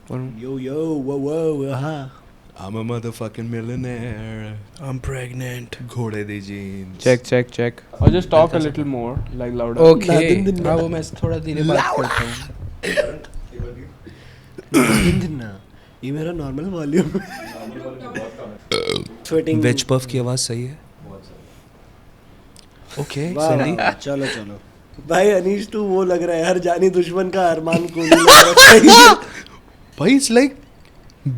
Yo, whoa, aha. I'm a motherfucking millionaire. I'm pregnant. घोड़े दी jeans. Check. Or just talk a little more, like louder. Okay. हाँ वो मैं थोड़ा धीरे बात करता हूँ. ना ये मेरा normal volume. Sweating. Veg puff की आवाज सही है? Okay, वाह, सही. वाह, चलो. भाई अनीश तू वो लग रहा है हर जानी दुश्मन का अरमान कोहली लग रहा है. भाई it's like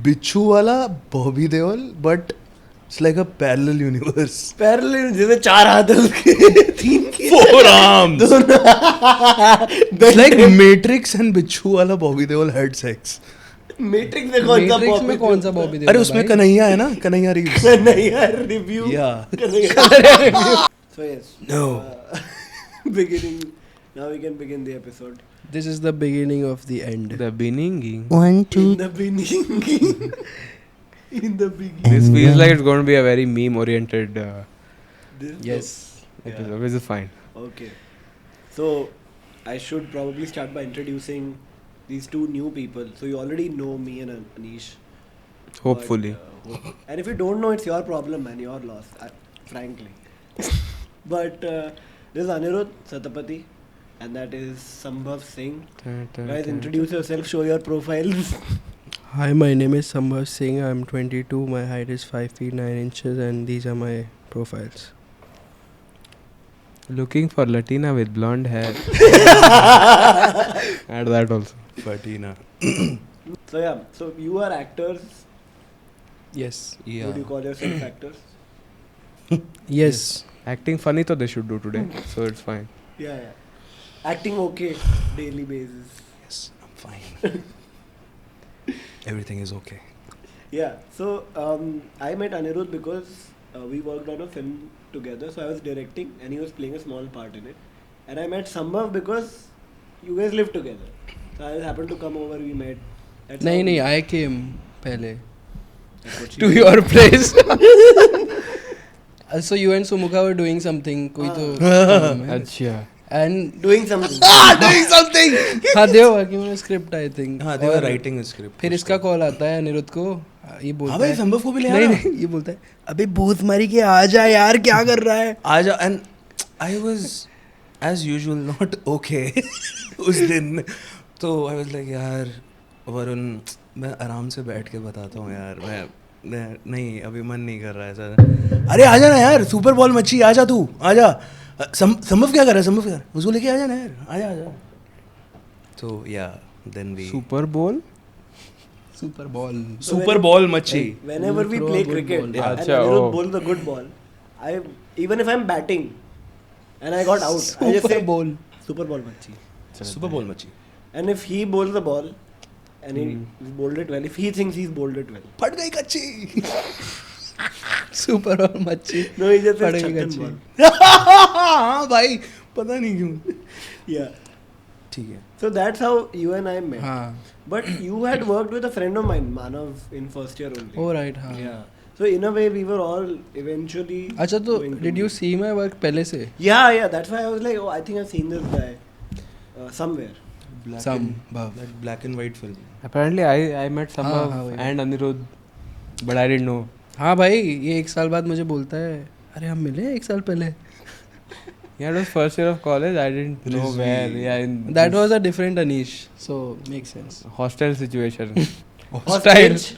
बिच्छू वाला Bobby Deol, but it's like a parallel universe. Parallel जिसमें 4 हाथ है उसके 3 के 4 arms. It's like Matrix and बिच्छू वाला Bobby Deol had sex. Matrix में कौन सा Matrix में कौन सा बॉबी अरे उसमें कन्हैया है ना, कन्हैया रीव्स. नहीं यार review. Yeah. So yes. No. Beginning. Now we can begin the episode. This is the beginning of the end. The beginning. 1, In the beginning. In the beginning. This feels like it's going to be a very meme-oriented This- Yes. episode, which is fine. Okay. So I should probably start by introducing these two new people. So you already know me and Anish. Hopefully. But, and if you don't know, it's your problem, man. Your loss, frankly. But this is Anirudh Satapathy, and that is Sambhav Singh. Guys, introduce yourself. Show your profiles. Hi, my name is Sambhav Singh. I'm 22. My height is 5 feet 9 inches, and these are my profiles. Looking for Latina with blonde hair. Add that also. Fatina. So yeah. So you are actors. Yes. Yeah. Would you call yourself actors? Yes. Acting funny, so they should do today. So it's fine. Yeah. Acting okay, daily basis. Yes, I'm fine. Everything is okay. Yeah. So I met Anirudh because we worked on a film together. So I was directing, and he was playing a small part in it. And I met Sambhav because you guys live together. So I happened to come over. We met. That's how नहीं we- I came पहले. That's what she To did. your place. So you and Sumukha were doing something. कोई तो काम है. अच्छा. And Doing something. Doing something. हाँ देव बाकी मैंने स्क्रिप्ट आई थिंक. हाँ, they were writing a script. फिर इसका कॉल आता है अनिरुद्ध को. ये बोलता हाँ भाई है संभव को भी ले नहीं आना. नहीं ये बोलता है अबे भूत मारी के आ जा यार क्या कर रहा है. आजा. And I was as usual not okay उस दिन. तो I was like यार वरुण मैं आराम से बैठ के बताता हूँ यार. मैं नहीं अभी मन नहीं कर रहा है सर. अरे आजा ना यार सुपर बॉल मच्छी आजा तू आजा. संभव क्या कर रहा है संभव क्या कर रहा है? उसको लेके आजा ना यार आजा. तो या then we Super Bowl? Super ball. Super ball मच्छी. Whenever we Throw a play good cricket, ball. and Acha, Anirudh oh. bowls a good ball, even if I'm batting, and I got out, I just Super say Bowl. Super Ball Machi. Super ball मच्छी. And if he bowls the ball, and he bowled it well, if he thinks he's bowled it well, फट गई कच्ची. Super और मच्छी. no, he just says पड़ेगी छक्कन कच्ची. ball. हाँ भाई पता नहीं क्यों. Yeah. ठीक है. So that's how you and I met. हाँ. But you had worked with a friend of mine, Manav, in first year only. Oh right हाँ. Yeah. So in a way, we were all eventually. अच्छा तो going to did you meet. see my work पहले से? Yeah. That's why I was like, oh, I think I've seen this guy somewhere. Sambhav. That black and white film. Apparently, I met Sambhav हाँ, वही. and Anirudh, but I didn't know. हाँ भाई ये 1 साल बाद मुझे बोलता है अरे हम मिले 1 साल पहले. Yeah, it was first year of college. I didn't know Rizvi. where. Yeah, in That this was a different Anish, so makes sense. hostel situation. Hostage.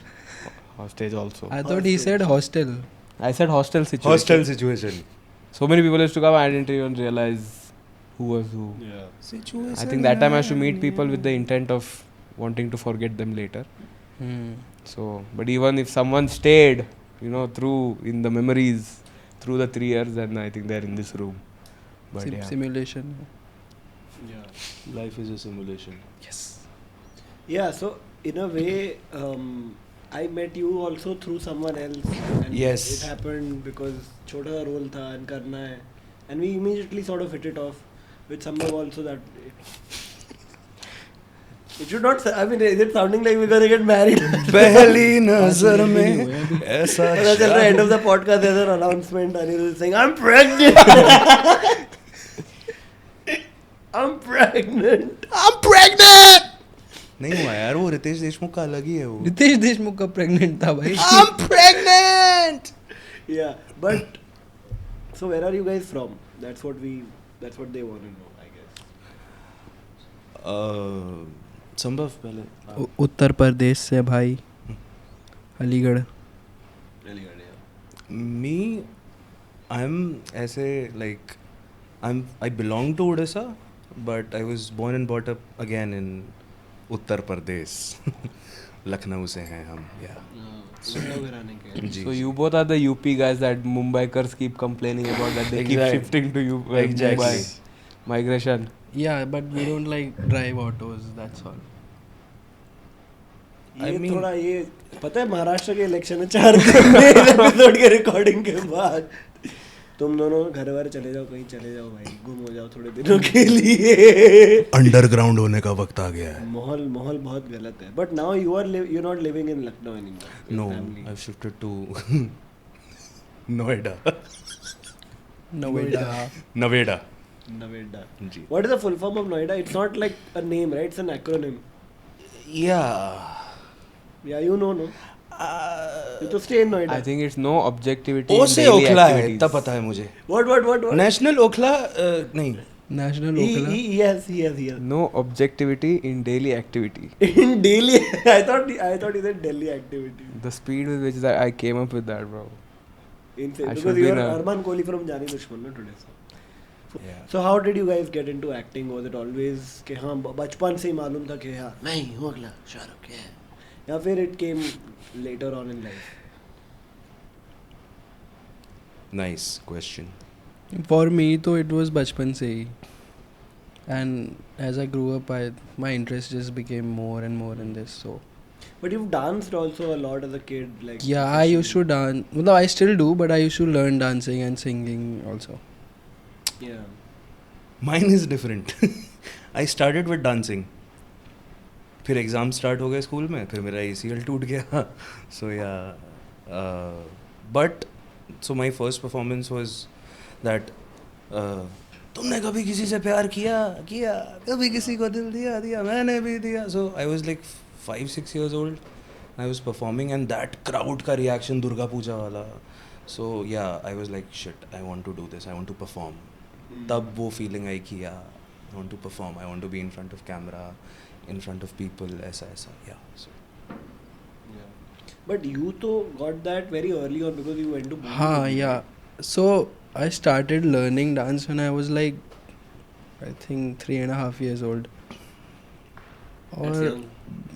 Hostage also. I thought he said hostel. I said hostel situation. Hostel situation. So many people used to come. I didn't even realize who was who. Yeah. Situation. I think that time I used to meet people with the intent of wanting to forget them later. So, but even if someone stayed, through in the memories through the 3 years, then I think they're in this room. But yeah. Simulation. Yeah. Life is a simulation. Yes. Yeah, so in a way, I met you also through someone else. And Yes. It happened because छोटा सा role था and करना है, and we immediately sort of hit it off with Sambhav also that. It should not. I mean, is it sounding like we're gonna get married? पहली नजर में ऐसा पता चल रहा है end of the podcast there's an announcement. Anirudh is saying, "I'm pregnant." I'm pregnant. I'm pregnant. नहीं हुआ यार, वो रितेश देशमुख का अलग ही है वो. रितेश देशमुख का प्रेग्नेंट था भाई. I'm pregnant. Yeah, but so where are you guys from? That's what they want to know, I guess. संभव पहले. उत्तर प्रदेश से भाई, Aligarh. Aligarh, yeah. Me, I'm ऐसे like I belong to Odisha, but I was born and brought up again in Uttar Pradesh. Lucknow से हैं हम. Yeah. Lucknow घराने के. जी. So you both are the UP guys that Mumbaikars keep complaining about, that they keep Exactly. shifting to Exactly. Mumbai. Migration. Yeah, but we don't like drive autos, that's all. ये I mean- थोड़ा ये पता है महाराष्ट्र के election में 4 दिन में episode के रिकॉर्डिंग के बाद तुम दोनों घर वर चले जाओ, कहीं चले जाओ भाई, गुम हो जाओ थोड़े दिनों के लिए. अंडरग्राउंड होने का वक्त आ गया है. माहौल बहुत गलत है. But now you not living in Lucknow anymore. No, I've shifted to Noida. Noida. Nevada. Noida. जी. What is the full form of Noida? It's not like a name, right? It's an acronym. Yeah. Yeah, you know, no? You to stay in Noida. I think it's no objectivity ओ in से daily Okhla है, activities. इतना पता है मुझे. What? National Okhla नहीं. National He Okala. has. No objectivity in daily activity. In Delhi, I thought he said Delhi activity. The speed with which that I came up with that, bro. Insane. I Because should you be are in a- Arman Kohli from Jani Dushman, no, today. Yeah. So how did you guys get into acting? Was it always कि हाँ बचपन से ही मालूम था कि हाँ मैं ही हूँ अगला शाहरुख है, या फिर it came later on in life? Nice question. For me, तो it was बचपन से ही. And as I grew up, my interest just became more and more in this. So But you've danced also a lot as a kid, like. yeah, I used to dance. Well, I still do, but I used to learn dancing and singing also. Yeah. Mine is different. I started with dancing. फिर exam start हो गए school में, फिर मेरा ACL टूट गया. So yeah, but so my first performance was that तुमने कभी किसी से प्यार किया कभी किसी को दिल दिया मैंने भी दिया. So I was like 5-6 years old. I was performing and that crowd का reaction दुर्गा पूजा वाला. So yeah, I was like shit, I want to do this, I want to perform. तब वो feeling आई कि yeah, I want to perform, I want to be in front of camera, in front of people, ऐसा yeah. So But you तो got that very early on because you went to. हाँ, yeah. So I started learning dance when I was like, I think 3.5 years old. That's और young.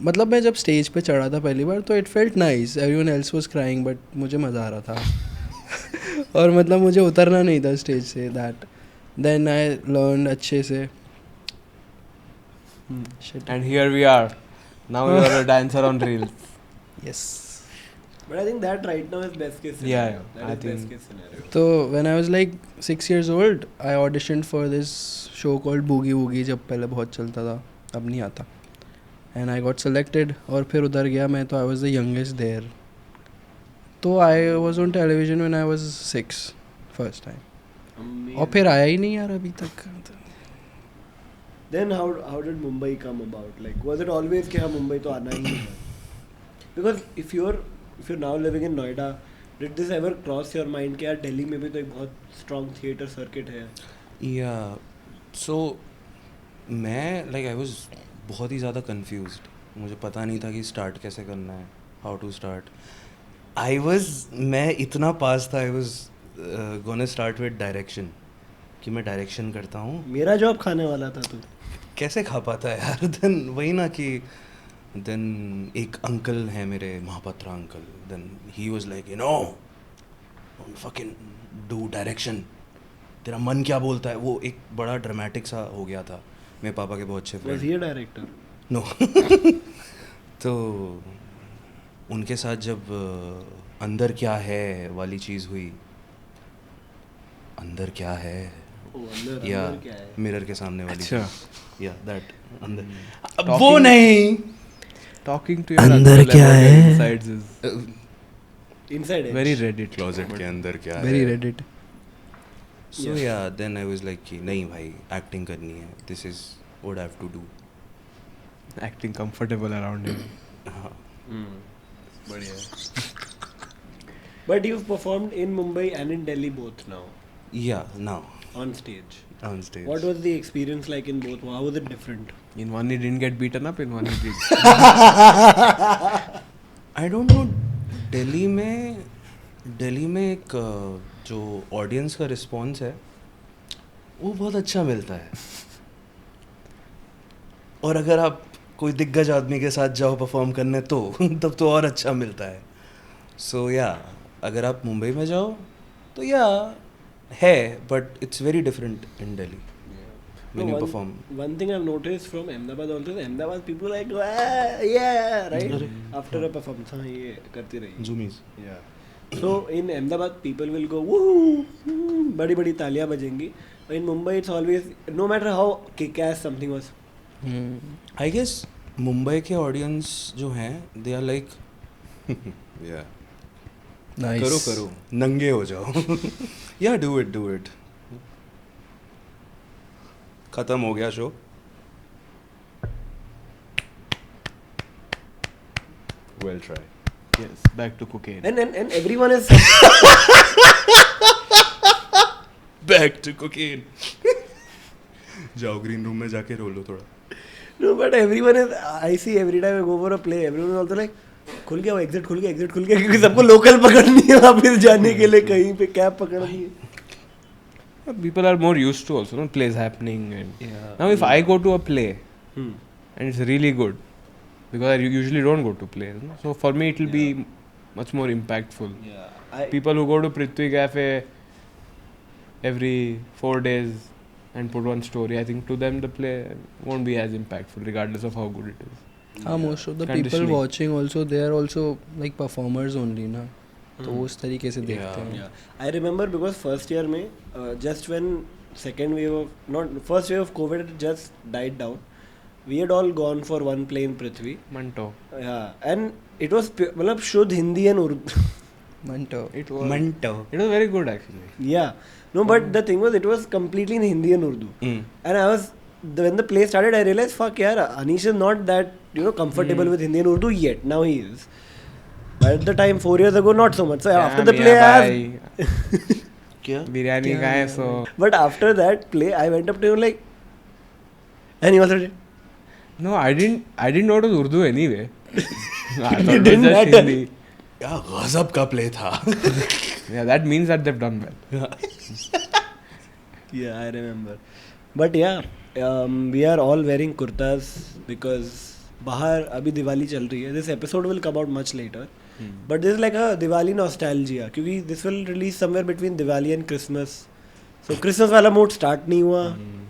मतलब मैं जब stage पे चढ़ा था पहली बार तो it felt nice. Everyone else was crying but मुझे मज़ा आ रहा था. और मतलब मुझे उतरना नहीं था स्टेज से. दैट देन आई लर्न अच्छे से. Shit. And here we are. Now you are a dancer on reels. Yes. But I think that right now is best case scenario. Yeah, That I is think- best case scenario. So when I was like 6 years old, I auditioned for this show called Boogie Woogie जब पहले बहुत चलता था, अब नहीं आता. And I got selected और फिर उधर गया मैं तो I was the youngest there. तो I was on television when I was 6 first time. Amazing. और फिर आया ही नहीं यार अभी तक. Then how did Mumbai come about? Like was it always कि हाँ मुंबई तो आना ही है? Because if you're now living in Noida, did this ever cross your mind कि यार दिल्ली में भी तो एक बहुत strong theatre circuit है? yeah, so मैं like I was बहुत ही ज़्यादा confused. मुझे पता नहीं था कि start कैसे करना है, how to start. मैं इतना पास था. I was gonna start with direction, कि मैं डायरेक्शन करता हूँ. मेरा जॉब खाने वाला था तू. कैसे खा पाता है यार. देन वही ना कि देन एक अंकल है मेरे, Mahapatra uncle. Then he was like you know fucking do direction, तेरा मन क्या बोलता है. वो एक बड़ा ड्रामेटिक सा हो गया था. मेरे पापा के बहुत अच्छे Was friend. he a director? No. तो उनके साथ जब अंदर क्या है वाली चीज़ हुई, अंदर क्या है Oh, अंदर या अंदर क्या है? मिरर के सामने वाली अच्छा. चीज़. या दैट अंदर. Talking- अब वो नहीं. Talking to your अंदर uncle क्या about your है? insides is Inside very edge. Reddit. Closet के अंदर क्या Very है. Reddit. So yeah, then I was like कि नहीं भाई, एक्टिंग करनी है. This is what I have to do. Acting comfortable around him. हाँ बढ़िया But you've performed in Mumbai and in Delhi both now, या now on stage. On stage What was the experience like in both? How was it different? In one he didn't get beaten up, in one he did. I don't know Delhi में एक जो audience का response है वो बहुत अच्छा मिलता है और अगर आप कोई दिग्गज आदमी के साथ जाओ परफॉर्म करने तो तब तो और अच्छा मिलता है सो या अगर आप मुंबई में जाओ तो या है but it's very different in Delhi when you perform. One thing I've noticed from Ahmedabad also is Ahmedabad people like yeah right after a performance हाँ ये करती रही Zoomies. yeah so in Ahmedabad people will go woo बड़ी बड़ी तालियां बजेंगी in Mumbai it's always no matter how kick-ass something was I guess Mumbai के audience जो हैं दे आर लाइक या Nice. करो नंगे हो जाओ या डू इट खत्म हो गया show well try Yes, back to cocaine. and everyone is back to cocaine जाओ ग्रीन रूम में जाके रो लो थोड़ा no but everyone is I see every time I go for a play everyone is also like खुल गया वो exit खुल गया क्योंकि सबको लोकल पकड़नी है वापस जाने के लिए कहीं पे कैब पकड़नी है People are more used to also, no plays happening. And Yeah. now, if I go to a play Hmm. and it's really good, because I usually don't go to plays, no? So for me it will be much more impactful. People who go to Prithvi Cafe every 4 days and put one story, I think to them the play won't be as impactful, regardless of how good it is. Most of the people Conditioning. watching also they are also like performers only ना तो वो उस तरीके से देखते हैं Yeah, I remember because first year में just when second wave of not first wave of COVID had just died down, we had all gone for one play in Prithvi. Manto. Yeah, and it was मतलब शुद्ध Hindi and Urdu. Manto. It was. Manto It was very good actually. Yeah, no, but the thing was it was completely in Hindi and Urdu, and I was when the play started I realized fuck यार Anish is not that comfortable with Hindi and Urdu yet. Now he is. But at the time 4 years ago not so much. So after the play I asked, क्या बिरयानी का है so but after that play I went up to him like and he was like no I didn't know it was Urdu anyway. I thought it was didn't just matter. Hindi. क्या गजब का play था Yeah, that means that they've done well. yeah I remember but yeah we are all wearing kurtas because बाहर अभी दिवाली चल रही है this episode will come out much later but this is like a Diwali nostalgia क्योंकि this will release somewhere between Diwali and Christmas so Christmas वाला mood start नहीं हुआ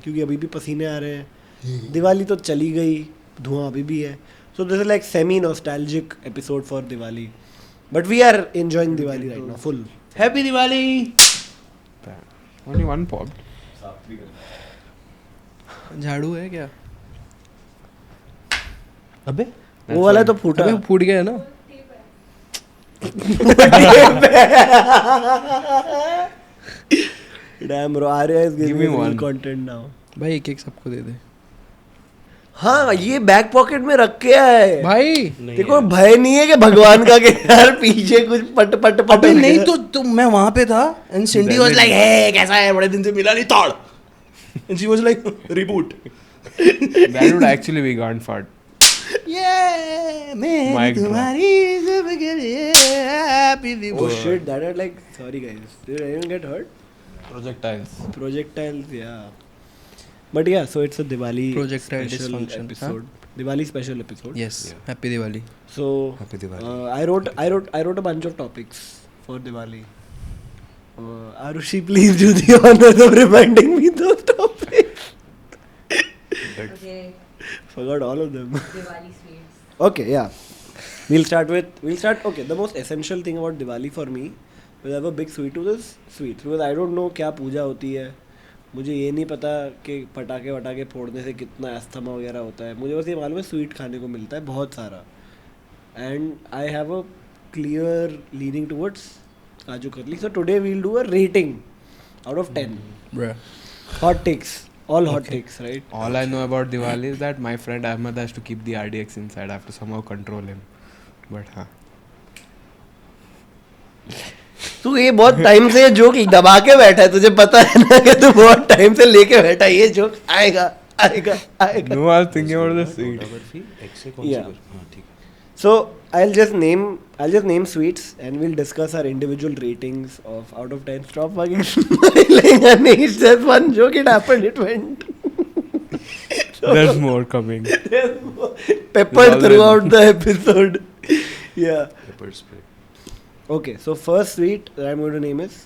क्योंकि अभी भी पसीने आ रहे हैं दिवाली तो चली गई धुआं अभी भी है so this is like semi nostalgic episode for Diwali but we are enjoying Diwali right now full happy Diwali Only one popped. झाड़ू है क्या अबे वो वाला तो फूटा अबे वो फूट गया है ना Damn bro, Arya is Give giving me me real one. content now. भाई एक एक सबको दे दे हाँ ये बैक पॉकेट में रख के आए भाई देखो भय नहीं है कि भगवान का कि यार पीछे कुछ पट पट पट अबे नहीं तो मैं वहां पे था and Cindy was like hey कैसा है बड़े दिन से मिला नहीं तोड़ and she was like reboot That would actually be gone fart. ये मैं Mic drop. तुम्हारी सबके लिए happy Oh Diwali shit, that had like sorry guys. Did anyone get hurt? Projectiles. Projectiles, yeah. But yeah, so it's a Diwali Projectile special dysfunction, episode. Diwali special episode. Yes happy Diwali So Happy Diwali. I wrote a bunch of topics for Diwali. Arushi, please do the honors of reminding me those topics. Okay, Forgot all of them. Diwali sweets. Okay, yeah. We'll start. Okay, the most essential thing about Diwali for me, because I have a big sweet tooth, is sweets. Because I don't know क्या पूजा होती है. मुझे ये नहीं पता कि पटाखे वटाखे फोड़ने से कितना अस्थमा वगैरह होता है. मुझे बस ये मालूम है स्वीट खाने को मिलता है बहुत सारा. And I have a clear leaning towards kaju katli. So today we'll do a rating out of 10. Bro Hot takes. All hot takes, right? All I know about Diwali is that my friend Ahmed has to keep the RDX inside. I have to somehow control him. But हाँ. तू ये बहुत time से joke दबा के बैठा है, तुझे पता है ना कि तू बहुत टाइम से लेके बैठा है, ये जोक आएगा आएगा आएगा. No, I was thinking about the sweet. Barfi एक से कौन सी Yeah. बर्फी? हाँ ठीक है. So I'll just name sweets and we'll discuss our individual ratings of out of 10. Stop fucking smiling, and it's just one joke. It happened. It went. There's more coming. There's more peppered There's throughout the episode. Yeah. Pepper spray. Okay. So first sweet that I'm going to name is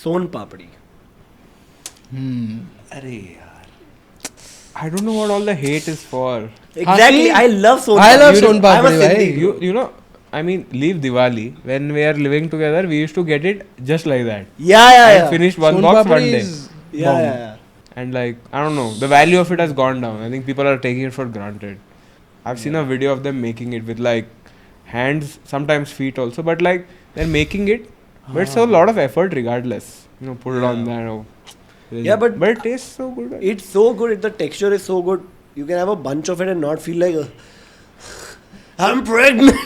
Son Papdi. अरे यार. I don't know what all the hate is for. Exactly. see, I love Son. I love Papdi. Son I'm a Papdi, Sindhi. bhai. You know, I mean, leave Diwali. When we are living together, we used to get it just like that. Yeah, yeah, And yeah. finish one Son box Papdi one day. is Yeah, bomb. yeah, yeah. And like, I don't know, the value of it has gone down. I think people are taking it for granted. I've seen a video of them making it with like hands, sometimes feet also, but like they're making it, but it's a lot of effort regardless. You know, put it on there. Oh, Yeah, but it tastes so good. It's so good. The texture is so good. You can have a bunch of it and not feel like I'm pregnant.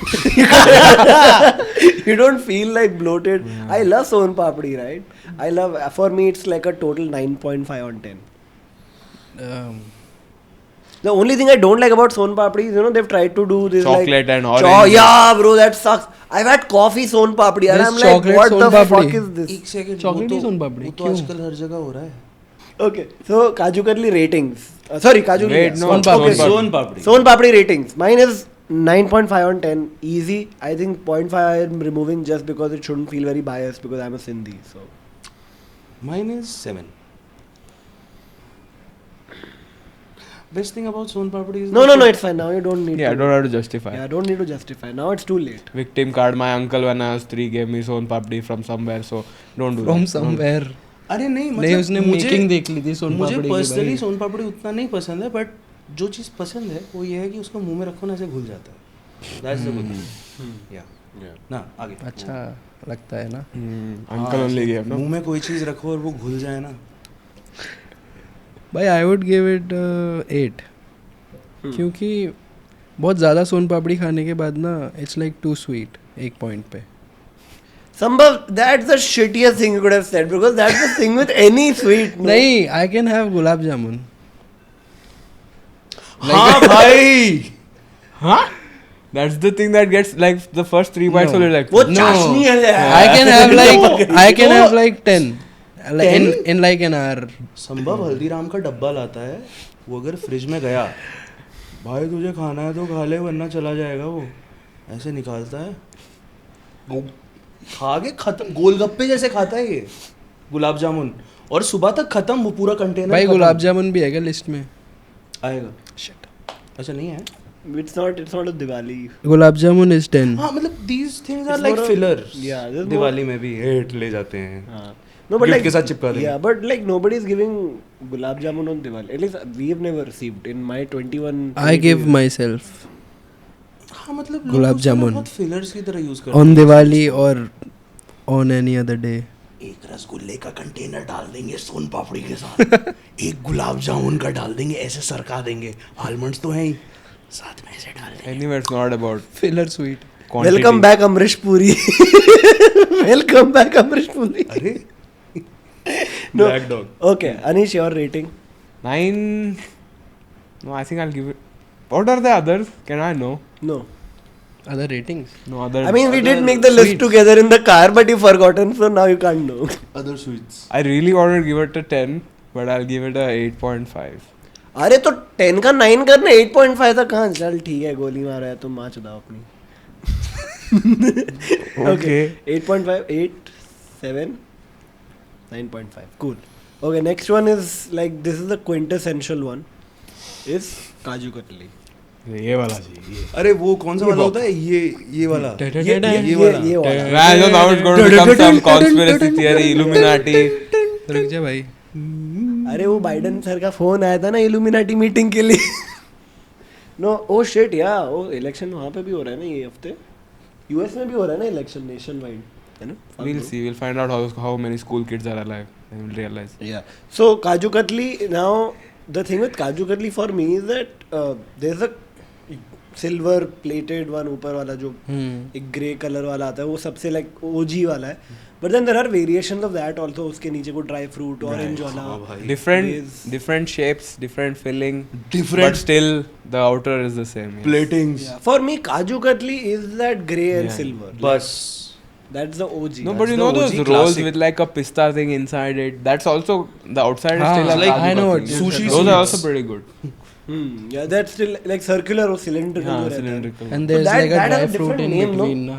You don't feel like bloated. Yeah. I love Son Papdi, right? I love. For me, it's like a total 9.5 on 10. The only thing I don't like about Son Papdi is, they've tried to do this Chocolate like and orange. yeah, bro, that sucks. I've had coffee Son Papdi and This I'm like, chocolate what Son the Papdi. fuck is this? एक second. Chocolate ही सोन पापड़ी, वो तो क्यों? आजकल हर जगह हो रहा है. Okay, so Kaju Katli ratings. Sorry, Kaju Wait, Katli. no, Son Papdi. Okay, Son Papdi. Son Papdi ratings. Mine is 9.5 on 10. Easy. I think 0.5 I am removing just because it shouldn't feel very biased because I'm a Sindhi. So Mine is 7. Best thing about Son Papdi is no, it's fine. Now you don't need. Yeah, I to, don't have to justify. Yeah, I don't need to justify. Now it's too late. Victim card. My uncle when I was 3 gave me Son Papdi from somewhere, so don't do From that. somewhere. अरे नहीं नहीं, मतलब उसने मुझे making देख ली थी सोन मुझे पापड़ी की पर्सनली भाई। सोन पापड़ी उतना नहीं पसंद है, बट जो चीज़ पसंद है वो ये है कि उसको मुंह में रखो ना ऐसे घुल जाता है. That's the good thing. Yeah. ना आगे. अच्छा लगता है ना. Uncle only gave, no? मुंह में कोई चीज़ रखो और वो घुल जाए ना. भाई आई वुड गिव इट 8 क्योंकि बहुत ज़्यादा सोन पापड़ी खाने के बाद ना इट्स लाइक टू स्वीट एक पॉइंट पे. Sambhav, that's the shittiest thing you could have said because that's the thing with any sweet. No? नहीं, I can have gulab jamun. हाँ भाई. Huh? That's the thing that gets like the first 3 bites No. only like. वो No. चाशनी है यार. I can have like 10 like in like an hour. संभव हल्दीराम का डब्बा लाता है, वो अगर फ्रिज में गया, भाई तुझे खाना है तो खा ले वरना चला जाएगा, वो ऐसे निकालता है, वो खा के खत्म. गोलगप्पे जैसे खाता है ये गुलाब जामुन, और सुबह तक खत्म वो पूरा कंटेनर. भाई खत्म. गुलाब जामुन भी है क्या लिस्ट में? आएगा. Shit. अच्छा नहीं है. It's not a Diwali. Gulab jamun is 10. हाँ मतलब these things are It's like more a- fillers. Yeah, there's more- Diwali में भी हेट ले जाते हैं. No, but Gift like के साथ चिपका देंगे. Yeah, but like nobody is giving gulab jamun on Diwali. At least we have never received in my 21. I give myself हाँ मतलब गुलाब लोग उसको ना जामुन. बहुत fillers की तरह यूज करते on हैं. Diwali or on any other day. एक रसगुल्ले का कंटेनर डाल देंगे सोन पापड़ी के साथ, एक गुलाब जामुन का डाल देंगे, ऐसे सरका देंगे, आलमंड्स तो हैं ही, साथ में ऐसे डाल देंगे. Anyway, it's not about Filler sweet. quantity. Welcome back, Amrish Puri. Welcome back, Amrish Puri. अरे No. Black dog. Okay, Anish, your rating? 9. No, I think I'll give it. What are the others? Can I know? No. Other ratings. No other. I mean, we did Other make the list sweets. together in the car, but you've forgotten, so now you can't know. Other sweets. I really wanted to give it a 10, but I'll give it a 8.5. अरे तो 10 का 9 करना 8.5 था कहाँ. चल ठीक है, गोली मारा है तो माँ चुदाओ अपनी. Okay. 8.5, 8, 7, 9.5. Cool. Okay, next one is like this is the quintessential one. Is Kaju Katli. ये वाला चाहिए. अरे वो कौन सा वाला होता है, ये वाला, ये वाला. I know now it's going to become some conspiracy theory, Illuminati. रुक जा भाई. अरे वो बाइडन सर का फोन आया था ना इल्यूमिनाटी मीटिंग के लिए. नो ओ शिट या वो इलेक्शन वहाँ पे भी हो रहा है ना ये हफ्ते. यूएस में भी हो रहा है ना election nation wide. You know, fun, We'll bro. see. We'll find out how many school kids are alive. And we'll realize. Yeah. So Kaju Katli, now the thing with Kaju Katli for me is that there's a silver plated one ऊपर वाला जो एक grey color वाला आता है वो सबसे like OG वाला है. But then there are variations of that also. उसके नीचे को dry fruit, orange हाँ वाला. भाई. Different shapes, different filling. Different- But still, the outer is the same. Yes. Platings. Yeah. For me, Kaju Katli is that grey and Yeah. silver. Bus. That's the OG. No, That's but you the know OG those rolls classic. with like a pista thing inside it. That's also the outside is हाँ, still a like- Kaju I know Katli. what you're Sushi Those are sweets. also pretty good. Yeah, that's still like circular or cylindrical. Yeah, जो रहता है. cylindrical. And there's that- like a that has dry a fruit different in name, no? between ना.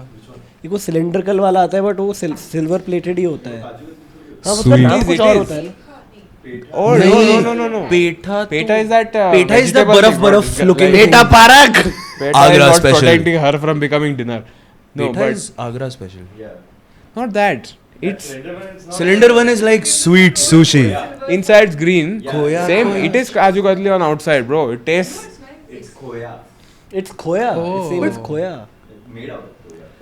एक वो cylindrical वाला आता है but वो silver plated ही होता है. हाँ, उसका Sweet. नाम It कुछ is, और it होता है is. ना. Oh no. Petha Peta is that. Peta is the vegetable बर्फ thing, बर्फ what- looking like- Peta parak. Peta Agra is not special. protecting her from becoming dinner. No, Peta but is Agra special. not that. It's Cylinder one is like sweet sushi. inside's green. Khoya. Same. It is Kaju Katli on outside, bro. It tastes. It's खोया. Oh. Same as खोया.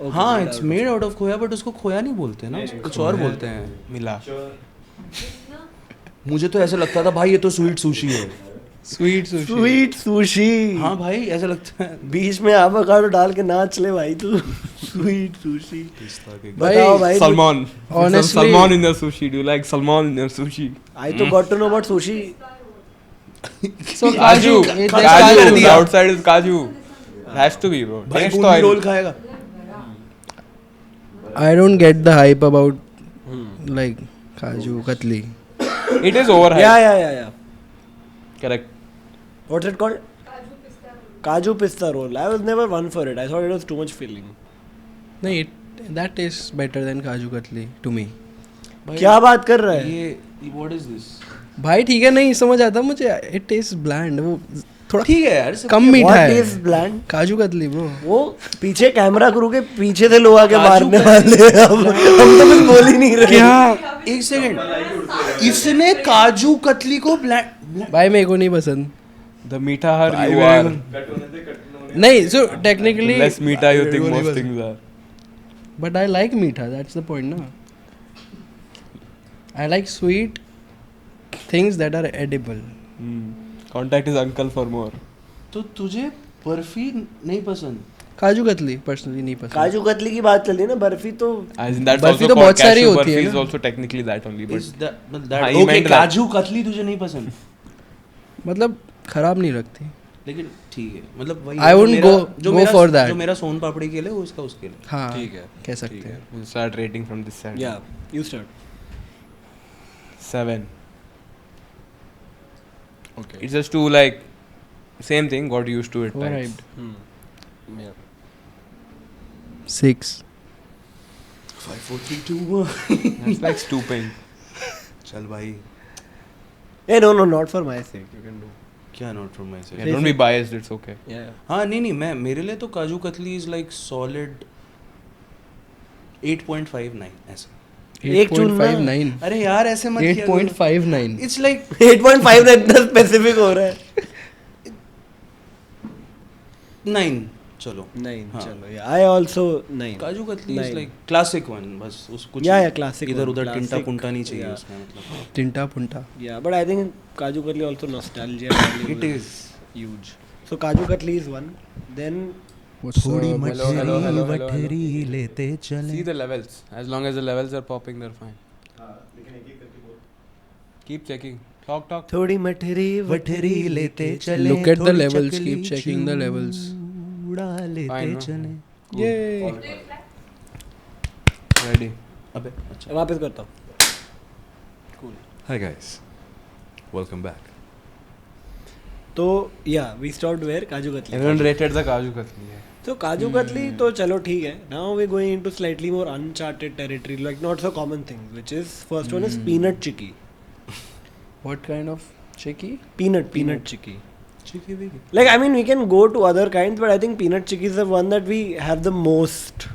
Okay, हाँ, made it's out. made out of खोया, but उसको खोया नहीं बोलते ना, उसको कुछ और बोलते हैं. Mila. मुझे तो ऐसा लगता था भाई ये तो स्वीट सुशी है. Sweet sushi. Sweet sushi. हाँ भाई ऐसा लगता है. बीच में avocado डाल के नाच ले भाई तू. Sweet sushi. भाई, बताओ भाई. Salmon. Honestly- Salmon in your sushi. Do you like salmon in your sushi? I तो got to know about sushi. So Kaju. it- खा- there's खा कर The दिया. outside is Kaju. Has to be, bro. भाई Taste Bundi तो role खाएगा. I don't get the hype about like Kaju Katli. It is overhyped. Yeah. Correct. What's it called? Kaju pista roll. I was never one for it. I thought it was too much filling. No, that tastes better than Kaju Katli to me. भाई, क्या बात कर रहा है? ये what is this? भाई ठीक है नहीं समझ आता मुझे. It tastes bland. वो थोड़ा ठीक है यार. कम मीठा What है. is bland? Kaju katli bro. वो पीछे कैमरा क्रू के पीछे से लोग आके काजू मारने कतली। वाले हैं. हम तो कुछ बोल ही नहीं रहे. क्या? एक सेकंड. इसने काजू कतली को ब्लैक. भाई मेरे को नहीं पसंद. The meeta her Bhai, you bhai, are. नहीं so technically Less meeta you think मेरे को नहीं most पसंद. things are. But I like meetha. That's the point ना. I like sweet things that are edible. Contact his uncle for more. तो तुझे बर्फी नहीं पसंद. काजू कतली पर्सनली नहीं पसंद. काजू कतली की बात चल रही है ना. बर्फी तो As in that's barfi also तो called बहुत सारी cashew होती है barfi is ना. also technically that only. But Is that हाँ, he okay, meant that. Kaju katli तुझे नहीं पसंद. मतलब खराब नहीं लगती. लेकिन ठीक है मतलब वही I है, जो wouldn't मेरा- जो go मेरा- for that. जो मेरा सोन पापड़ी के लिए वो इसका उसके लिए. हाँ ठीक है. कह सकते हैं. we'll start rating from this side. या you start. 7. Okay. It's just too like same thing. Got used to it. Overhyped. Times. 6. 5 4 3 2 1. That's like stooping. चल भाई. ए no not for my sake. You can do. क्या not from my Yeah, side. don't be biased. It's okay. या हाँ नहीं मैं मेरे लिए तो kaju katli is like solid 8.59 ऐसा. एक चुनना. 8.59. अरे यार ऐसे मत किया करो. 8.59. It's like 8.5 इतना स्पेसिफिक हो रहा है. 9 चलो. नहीं हाँ. चलो. या I also 9. Kaju katli is Nine. Like classic one. बस उस कुछ या क्लासिक. इधर उधर टिंटा पुंटा नहीं चाहिए Yeah. उसमें मतलब. टिंटा Punta. Yeah, but I think Kaju Katli also nostalgia. value It is. huge. So Kaju Katli is one. Then What's Hello, up? hello. लेते See the levels. As long as the levels are popping, they're fine. Keep checking. Talk. थोड़ी मठरी वठरी लेते चले. Look at the थोड़ी levels, chakli keep checking the levels. चूड़ा लेते Fine, no? चले. Yay. Ready. अबे अच्छा. वापस करता हूँ. Hi guys. Welcome back. तो yeah, we stopped where Kaju Katli. Everyone rated the Kaju Katli. So Kaju Katli तो चलो ठीक है. Now we're going into slightly more uncharted territory, like not so common things, which is first one is peanut chicky. What kind of chicky? Peanut chicky. Chicky wiki. Like I mean we can go to other kinds, but I think peanut chicky is the one that we have the most.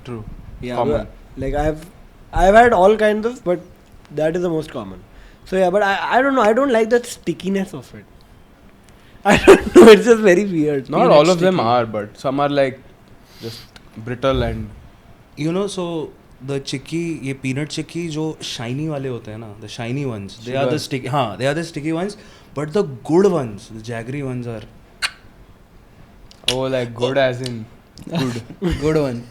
True. Yeah, Common. like I've had all kinds of, but that is the most common. So yeah, but I don't know. I don't like the stickiness of it. I don't know. It's just very weird. Not Peanut all of them sticky. are, but some are like just brittle and You know, so the chikki, ये peanut chikki जो shiny वाले होते हैं ना, the shiny ones, they are the Sugar. sticky, हाँ, they are the sticky ones, but the good ones, the jaggery ones are, Oh, like good as in good. Good one.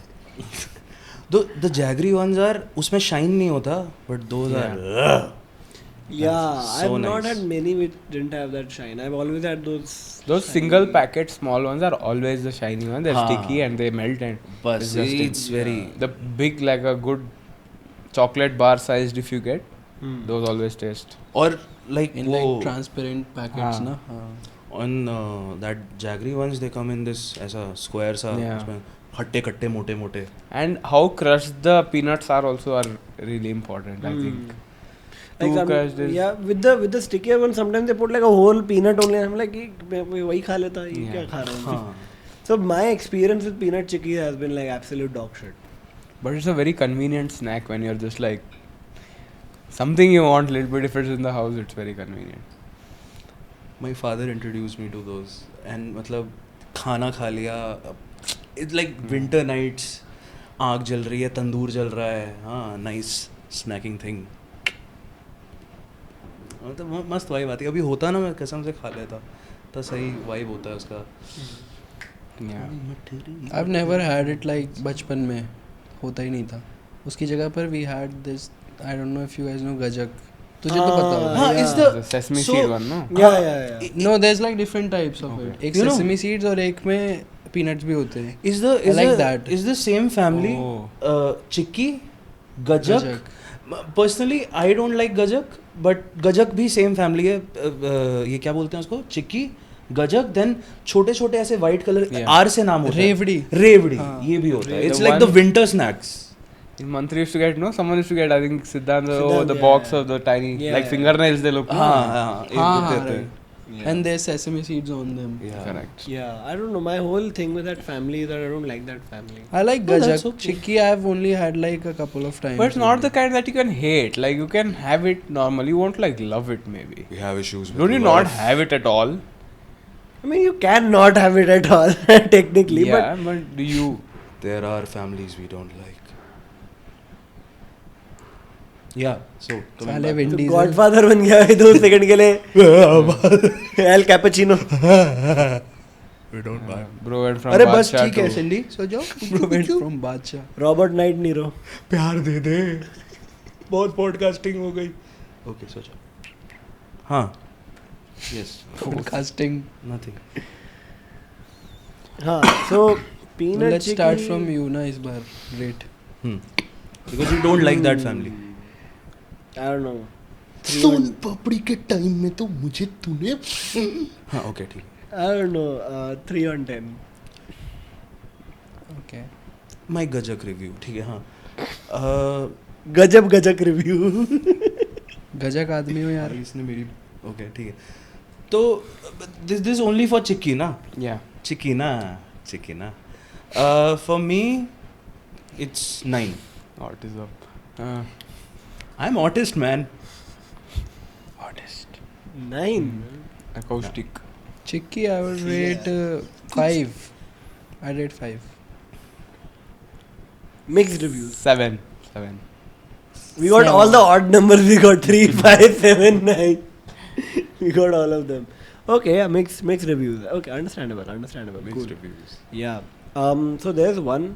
the jaggery ones are, उसमें shine नहीं होता, but those are, Yeah, So I've not nice. had many which didn't have that shine. I've always had those. Those shiny- single packet small ones are always the shiny ones. They're हाँ. sticky and they melt and बस it's just it's very, the big like a good chocolate bar sized if you get Hmm. those always taste. और like In वो like transparent packets, हाँ. na? हाँ. on that jaggery ones they come in this ऐसा square सा, Yeah. उसमें हट्टे कट्टे मोटे मोटे. And how crushed the peanuts are also are really important. I think. Like Too crushed is yeah, with the stickier one, sometimes they put like a whole peanut only. I'm like, मैं वही खा लेता, ये Yeah. क्या खा रहा हूँ? हाँ. So my experience with peanut chicky has been like absolute dog shit. But it's a very convenient snack when you're just like something you want little bit. If it's in the house, it's very convenient. My father introduced me to those and मतलब खाना खा लिया. It's like winter nights, आग जल रही है, तंदूर जल रहा है, हाँ, nice snacking thing. मतलब मस्त वाइब आती है. अभी होता ना, मैं कसम से खा लेता, तो सही वाइब होता है उसका. Yeah. I've never had it like बचपन में होता ही नहीं था. उसकी जगह पर we had this, I don't know if you guys know गजक. तुझे तो पता होगा. हाँ, yeah. it's the The sesame so- seed one, no? Yeah. No, there's like different types of Okay. it. एक You know- sesame seeds और एक में peanuts भी होते हैं. is the I like that. is the same family. Oh. Chikki, gajak. Gajak. Personally I don't like gajak, but gajak भी same family है. ये क्या बोलते हैं उसको, चिक्की, गजक, देन छोटे छोटे ऐसे वाइट कलर, Yeah. आर से नाम होता है, रेवड़ी. रेवड़ी. हाँ. ये भी होता है. The it's like the one- winter snacks. Mantri used to get, no? Someone used to get, I think, Siddhant, oh, Siddhant, the yeah, box yeah. of the tiny, Yeah, like yeah. fingernails they look. हाँ हाँ, एक हाँ, देते हाँ, थे. Yeah. And there's sesame seeds on them. Yeah. Correct. Yeah, I don't know. My whole thing with that family is that I don't like that family. I like No, that's gajak. okay. Chikki I've only had like a couple of times. But it's not the kind that you can hate. Like, you can have it normally. You won't, like, love it, maybe. We have issues with Don't you not have it at all? I mean, you can not have it at all, technically, Yeah, but do you? There are families we don't like. Yeah, so coming साले back. Vin but Diesel. Godfather बन गया है 2 second के लिए. El Cappuccino. We don't buy. Bro went from अरे बस Badshah ठीक है to- सिंडी, सो जाओ. Bro went from Badshah. Robert Knight Nero. प्यार दे दे, बहुत पॉडकास्टिंग हो गई. ओके सो जाओ. हाँ, यस, Podcasting. नथिंग. हाँ, so peanut Let's start chicky- from you ना इस बार. Great. Because you don't like that family. I don't know. सोन पापड़ी के टाइम में तो मुझे तूने. हाँ ओके ठीक. I don't know. 3 on 10. Okay. My gajak review, ठीक है. हाँ, गजब गजक रिव्यू. गजक आदमी हो यार. इसने मेरी, ओके ठीक है. तो दिस ओनली फॉर चिक्की ना. Yeah. चिक्की ना. For me, it's 9. Autism. I'm autist, man. Autist. 9. Acoustic. Chikki I would rate 5. I rate 5. Mixed reviews. 7. We got all the odd numbers. We got 3, 5, 7, 9. We got all of them. Okay, yeah, mixed reviews. Okay, understandable. Cool. reviews. Yeah. So there's one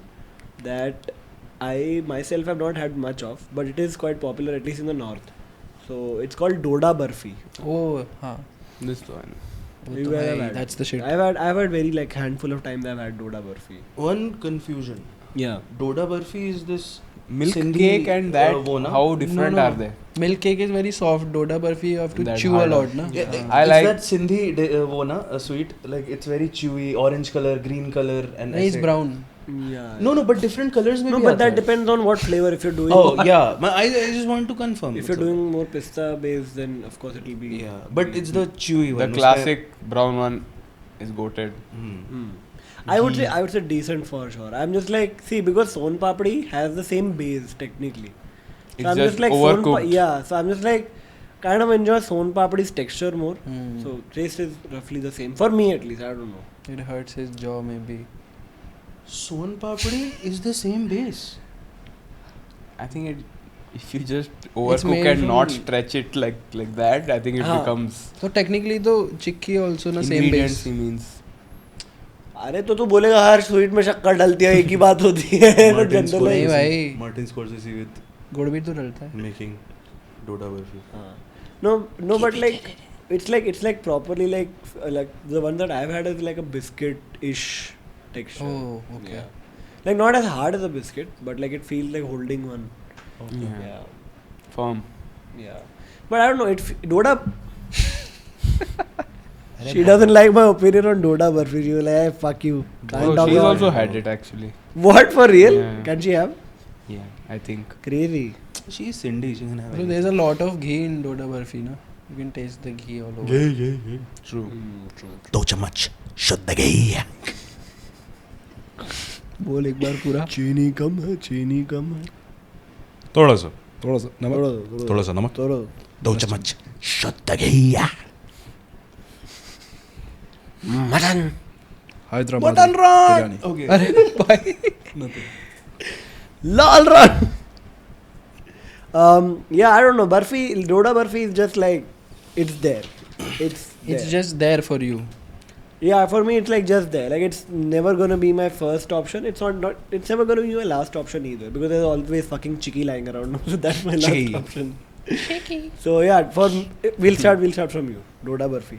that I myself have not had much of, but it is quite popular, at least in the north. So it's called Doda Barfi. Oh हाँ. This one. वो You तो guys है have he, had. that's the shit. I've had very like handful of times I've had Doda Barfi. One confusion. Yeah. Doda barfi is this Milk Sindhi, cake and that, वो ना? how different No. are they? Milk cake is very soft. Doda barfi you have to That chew a harder. lot ना. Yeah, I it's like- that Sindhi वो ना sweet, like it's very chewy, orange color, green color, and नहीं, it's ऐसे. brown. Yeah. No, but different colors में No, भी but आता that है. depends on what flavor. If you're doing Oh yeah, I just want to confirm. if you're doing more pista based, then of course it'll be. yeah, but it's the chewy The one. classic brown one is goated. Hmm. I would say decent for sure. I'm just like, see, because Son Papdi has the same base technically. So It's I'm just like overcooked. yeah, so I'm just like kind of enjoy Son Papri's texture more. Hmm. So taste is roughly the same for me at least. I don't know. It hurts his jaw maybe. Son papdi is the same base. I think if you just overcook made and not from- stretch it like that, I think it हाँ. becomes So technically तो चिक्की also ना same ingredients. base. He means अरे तो तू बोलेगा हर sweet में शक्कर डलती है एक ही बात होती है तो Martin जनरल नहीं Scorsese- भाई. Martin Scorsese with गुड़ भी तो डलता है. making Doda Burfi. no but like it's like properly like the one that I've had is like a biscuit ish texture. Oh, okay. Yeah. Like not as hard as a biscuit, but like it feels like holding one. Yeah. Yeah. firm. Yeah. But I don't know, Doda she doesn't like my opinion on Doda Burfi. She was like, hey, fuck you. Can't Oh, talk she's about also it. had it actually. What, for real? Yeah. Can she have? Yeah, I think. Crazy. She is Cindy. She can have. So there's a lot of ghee in Doda Burfi ना. You can taste the ghee all over. True. दो चम्मच शुद्ध घी. बोल एक बार पूरा. चीनी कम है, चीनी कम है. थोड़ा सा थोड़ा थोड़ा सा नमक. थोड़ा. दो चम्मच शुद्ध घी. Mutton. Hyderabad. Mutton run. Biryani. Okay. अरे भाई. Lal run. Yeah, I don't know. Doda Burfi is just like, it's there. It's It's there. just there for you. Yeah, for me it's like just there. Like it's never gonna be my first option. It's never gonna be my last option either, because there's always fucking chicky lying around. So that's my last Chicky. option. So yeah, we'll start from you. Doda Burfi.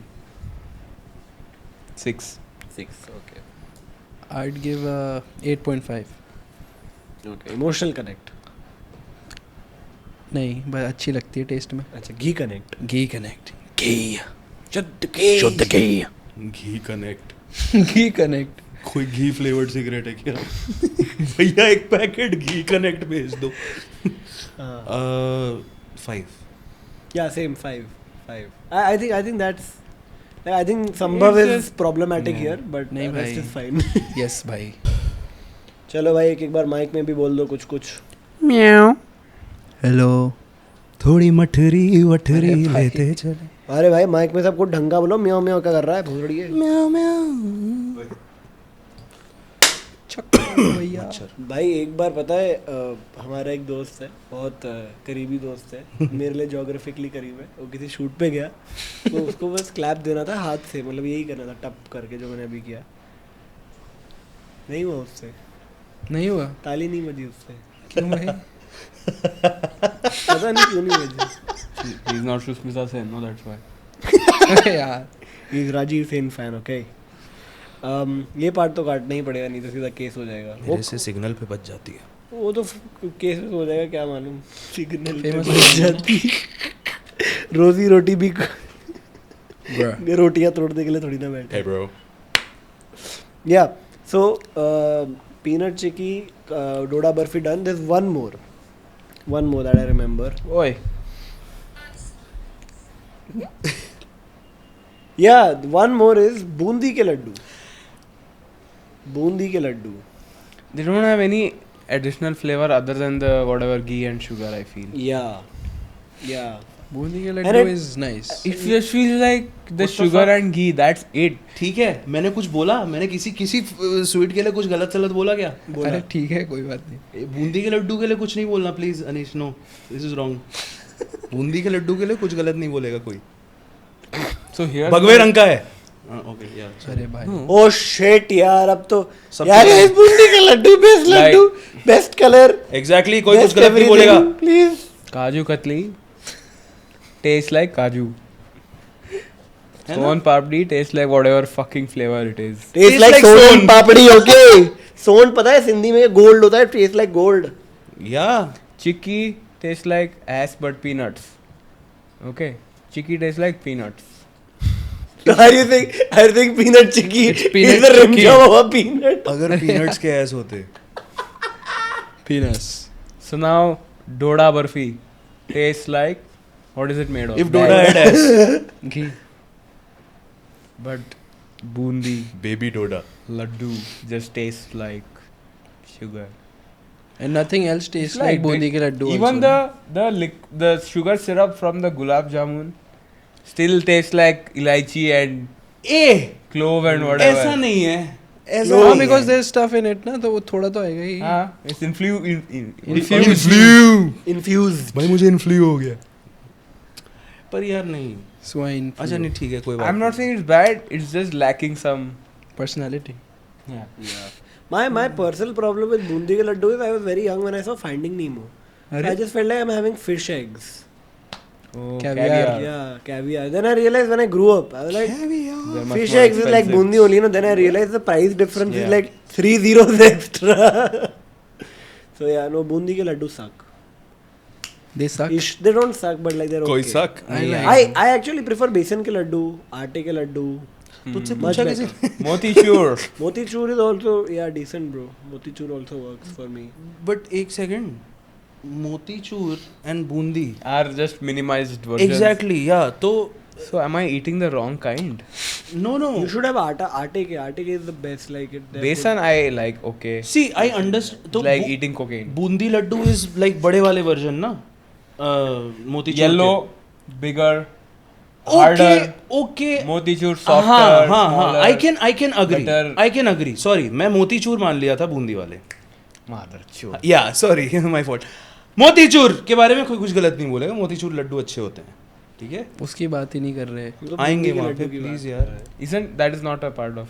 6. 6. Okay. I'd give 8.5. Okay. Emotional connect. नहीं बस अच्छी लगती है test में. अच्छा, घी connect. घी connect. घी. शुद्ध घी. शुद्ध घी. घी connect. घी connect. कोई घी फ्लेवर्ड सिगरेट है क्या? भैया एक पैकेट घी कनेक्ट भेज दो. 5. Yeah, same 5. I think that's. I think Sambhav It's is problematic yeah. here, but नहीं rest भाई. is fine. यस भाई. चलो भाई एक बार माइक में भी बोल दो कुछ. हेलो. थोड़ी मठरी वठरी अरे भाई. लेते चले. अरे भाई माइक में सब कुछ ढंगा बोलो. म्याओ म्याओ क्या कर रहा है भोसड़ी है. म्याओ म्याओ. भैया. भाई एक बार पता है हमारा एक दोस्त है, बहुत करीबी दोस्त है, मेरे लिए जोग्राफिकली करीब है. वो किसी शूट पे गया तो उसको बस क्लैप देना था हाथ से, मतलब यही करना था टप करके, जो मैंने अभी किया. नहीं हुआ उससे. नहीं हुआ. ताली नहीं बजी उससे. क्यों भाई? पता नहीं क्यों नहीं बजी. He's not Sushmita Sen, no, that's why. अरे यार. He's Rajiv Sen fan, okay. ये पार्ट तो काटना ही पड़ेगा, नहीं तो सीधा केस हो जाएगा. मेरे से सिग्नल पे बच जाती है. वो तो केस हो जाएगा, क्या मालूम. सिग्नल पे Famous बच जाती. रोजी रोटी भी Bruh. रोटियां तोड़ने के लिए थोड़ी ना बैठे. Hey bro. Yeah. So peanut chicky, Doda Burfi done. There's one more that I remember. Oi. Yeah, one more is Bundi के लड्डू. बूंदी के Laddu. They don't have any additional flavor other than the whatever ghee and sugar, I feel. Yeah. Bundi के And Laddu it- is nice. It just feels like the What the sugar fuck? and ghee, that's it. ठीक है, मैंने कुछ बोला? मैंने किसी sweet के लिए कुछ गलत सलत बोला क्या? अरे ठीक है कोई बात नहीं. बूंदी के लड्डू के लिए कुछ नहीं बोलना please Anish. No, this is wrong. Boondi के लड्डू के लिए कुछ गलत नहीं बोलेगा कोई. So here भगवे रंग का है. ओके या. अरे भाई. Oh shit यार, अब तो सब यार कुछ- इस बूंदी के laddu, best Like- laddu, best colour, exactly, कोई कुछ गलत नहीं बोलेगा. Please. Kaju Katli tastes like kaju. है ना? Son Papdi tastes like whatever fucking flavor it is. Taste like like son son. Papdi. Okay, सोन पता है सिंधी में गोल्ड होता है, टेस्ट लाइक गोल्ड. या Chicky tastes like ass but peanuts. Okay. Chicky tastes like peanuts. I think peanut chicky It's peanut is the rim chicky. job of a peanut. अगर peanuts के ऐस होते. Peanuts. So now Doda Burfi tastes like, what is it made of? If Doda had ass. Ghee. But bundi, Baby Doda. laddu just tastes like sugar. And nothing else tastes like Bundi के Laddu. Even also. the sugar syrup from the gulab jamun still tastes like elaichi and A clove and whatever. ऐसा नहीं है. ऐसा हाँ नहीं because है। there's stuff in it ना तो वो थोड़ा तो आएगा ही. हाँ, it's Infused. भाई मुझे इन्फ्लू हो गया. पर यार नहीं. Swine flu. अच्छा नहीं ठीक है कोई बात. I'm not saying it's bad, it's just lacking some. Personality. Yeah. My personal problem with bundi ke laddu is I was very young when I saw Finding Nemo. So अरे? I just felt like I'm having fish eggs. Oh, Caviar. Yeah, caviar. Then I realized when I grew up, I was like, They're much fish more eggs is like expensive. bundi only. Then I realized the price difference is Yeah. like 3 zeros extra. So yeah, no, bundi ke laddu suck. They suck. They don't suck, but like they're कोई okay. suck. I नहीं like यार. I actually prefer besan ke laddu, aate ke laddu. तुझसे Much पूछा better. किसी. Motichur. Motichur is also decent, bro. Motichur also works for me. But एक second. Motichoor and Bundi. Are just minimized versions. Exactly. Yeah. तो So am I eating the wrong kind? no. You should have aate ke is the best. Like it. they're Besan I like okay. See, I understand. तो Like eating cocaine. Bundi Laddu is like बड़े वाले version ना. Motichoor Yellow, bigger, के. harder. Okay. Motichur softer, हाँ. smaller. I can agree. better. I can agree. Sorry, मैं मोतीचूर मान लिया था बूंदी वाले. Mother chur. Yeah, sorry, my fault. Motichoor के बारे में कोई कुछ गलत नहीं बोलेगा. मोतीचूर लड्डू अच्छे होते हैं. ठीक है. उसकी बात ही नहीं कर रहे. तो आएंगे बूंदी के वहाँ लड्डू पे की प्लीज बात यार. कर रहे हैं. Isn't that is not a part of?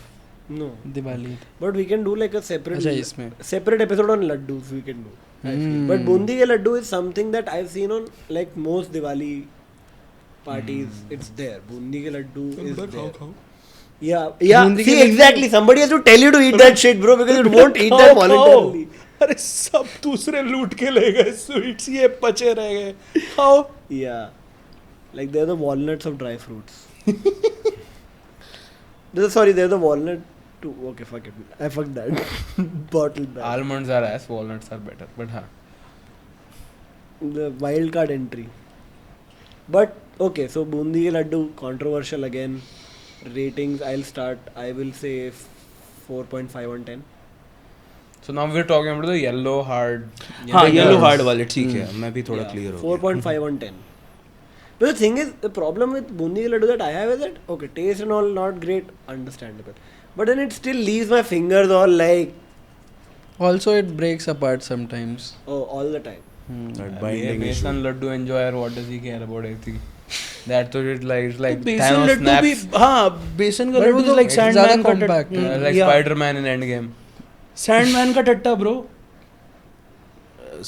No. Diwali. But we can do like a separate. अच्छा इसमें. Separate episode on laddus we can do. I feel. But bundi ke laddu is something that I've seen on like most Diwali parties. It's there. Bundi ke laddu is there. Yeah. Bundi ke See, laddu- exactly. Somebody has to tell you to eat that shit, bro, because you won't eat that voluntarily. अरे सब दूसरे लूट के ले गए sweets ये बचे रह गए. खाओ. Yeah. Like they're the walnuts of dry fruits. They're the walnut too. Okay, fuck it. I fucked that. Bottle back. Almonds are ass, walnuts are better. But huh. The wild card entry. But okay, so bundi ke laddu controversial again. Ratings I'll start. I will say 4.5 on 10. So now we're talking about the yellow hard. हाँ bigger. Yellow hard वाले ठीक है. मैं भी थोड़ा clear हो. 4.5 on 10. But the thing is, the problem with bundi ke laddu that I have is that okay, taste and all not great, understandable. But then it still leaves my fingers all like Also it breaks apart sometimes. all the time. That Yeah, binding issue. besan laddu enjoyer, what does he care about anything? That तो it's like बेसन Thanos Laddu भी snaps. हाँ बेसन का But Laddu वो is तो like ज़्यादा Sandman का compact टट्टा. है. Like Spider-Man in Endgame. Sandman का टट्टा ब्रो.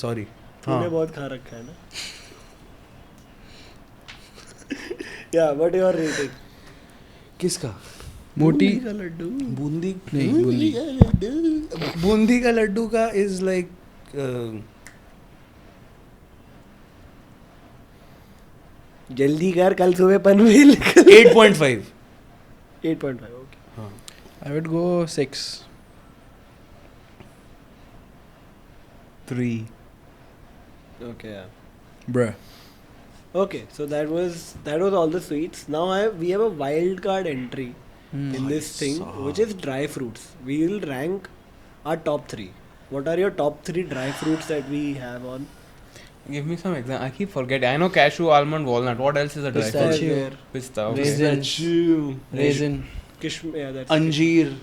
सॉरी. तूने बहुत खा रखा है ना. Yeah, what your rating? किसका? मोटी. का लड्डू. बूंदी नहीं बूंदी. बूंदी का लड्डू का इज लाइक जल्दी कर कल सुबह Panvel 8.5. 8.5 okay. I would go 6. 3. Okay, yeah. Bruh. Okay, so that was all the sweets. Now we have a wild card entry in this thing, which is dry fruits. We will rank our top 3. What are your top 3 dry fruits that we have on? Give me some example. I keep forgetting. I know cashew, almond, walnut. What else is a dry fruit? Pistachio. Pista. Okay. Raisin. Raisin. Yeah, that's it. अंजीर.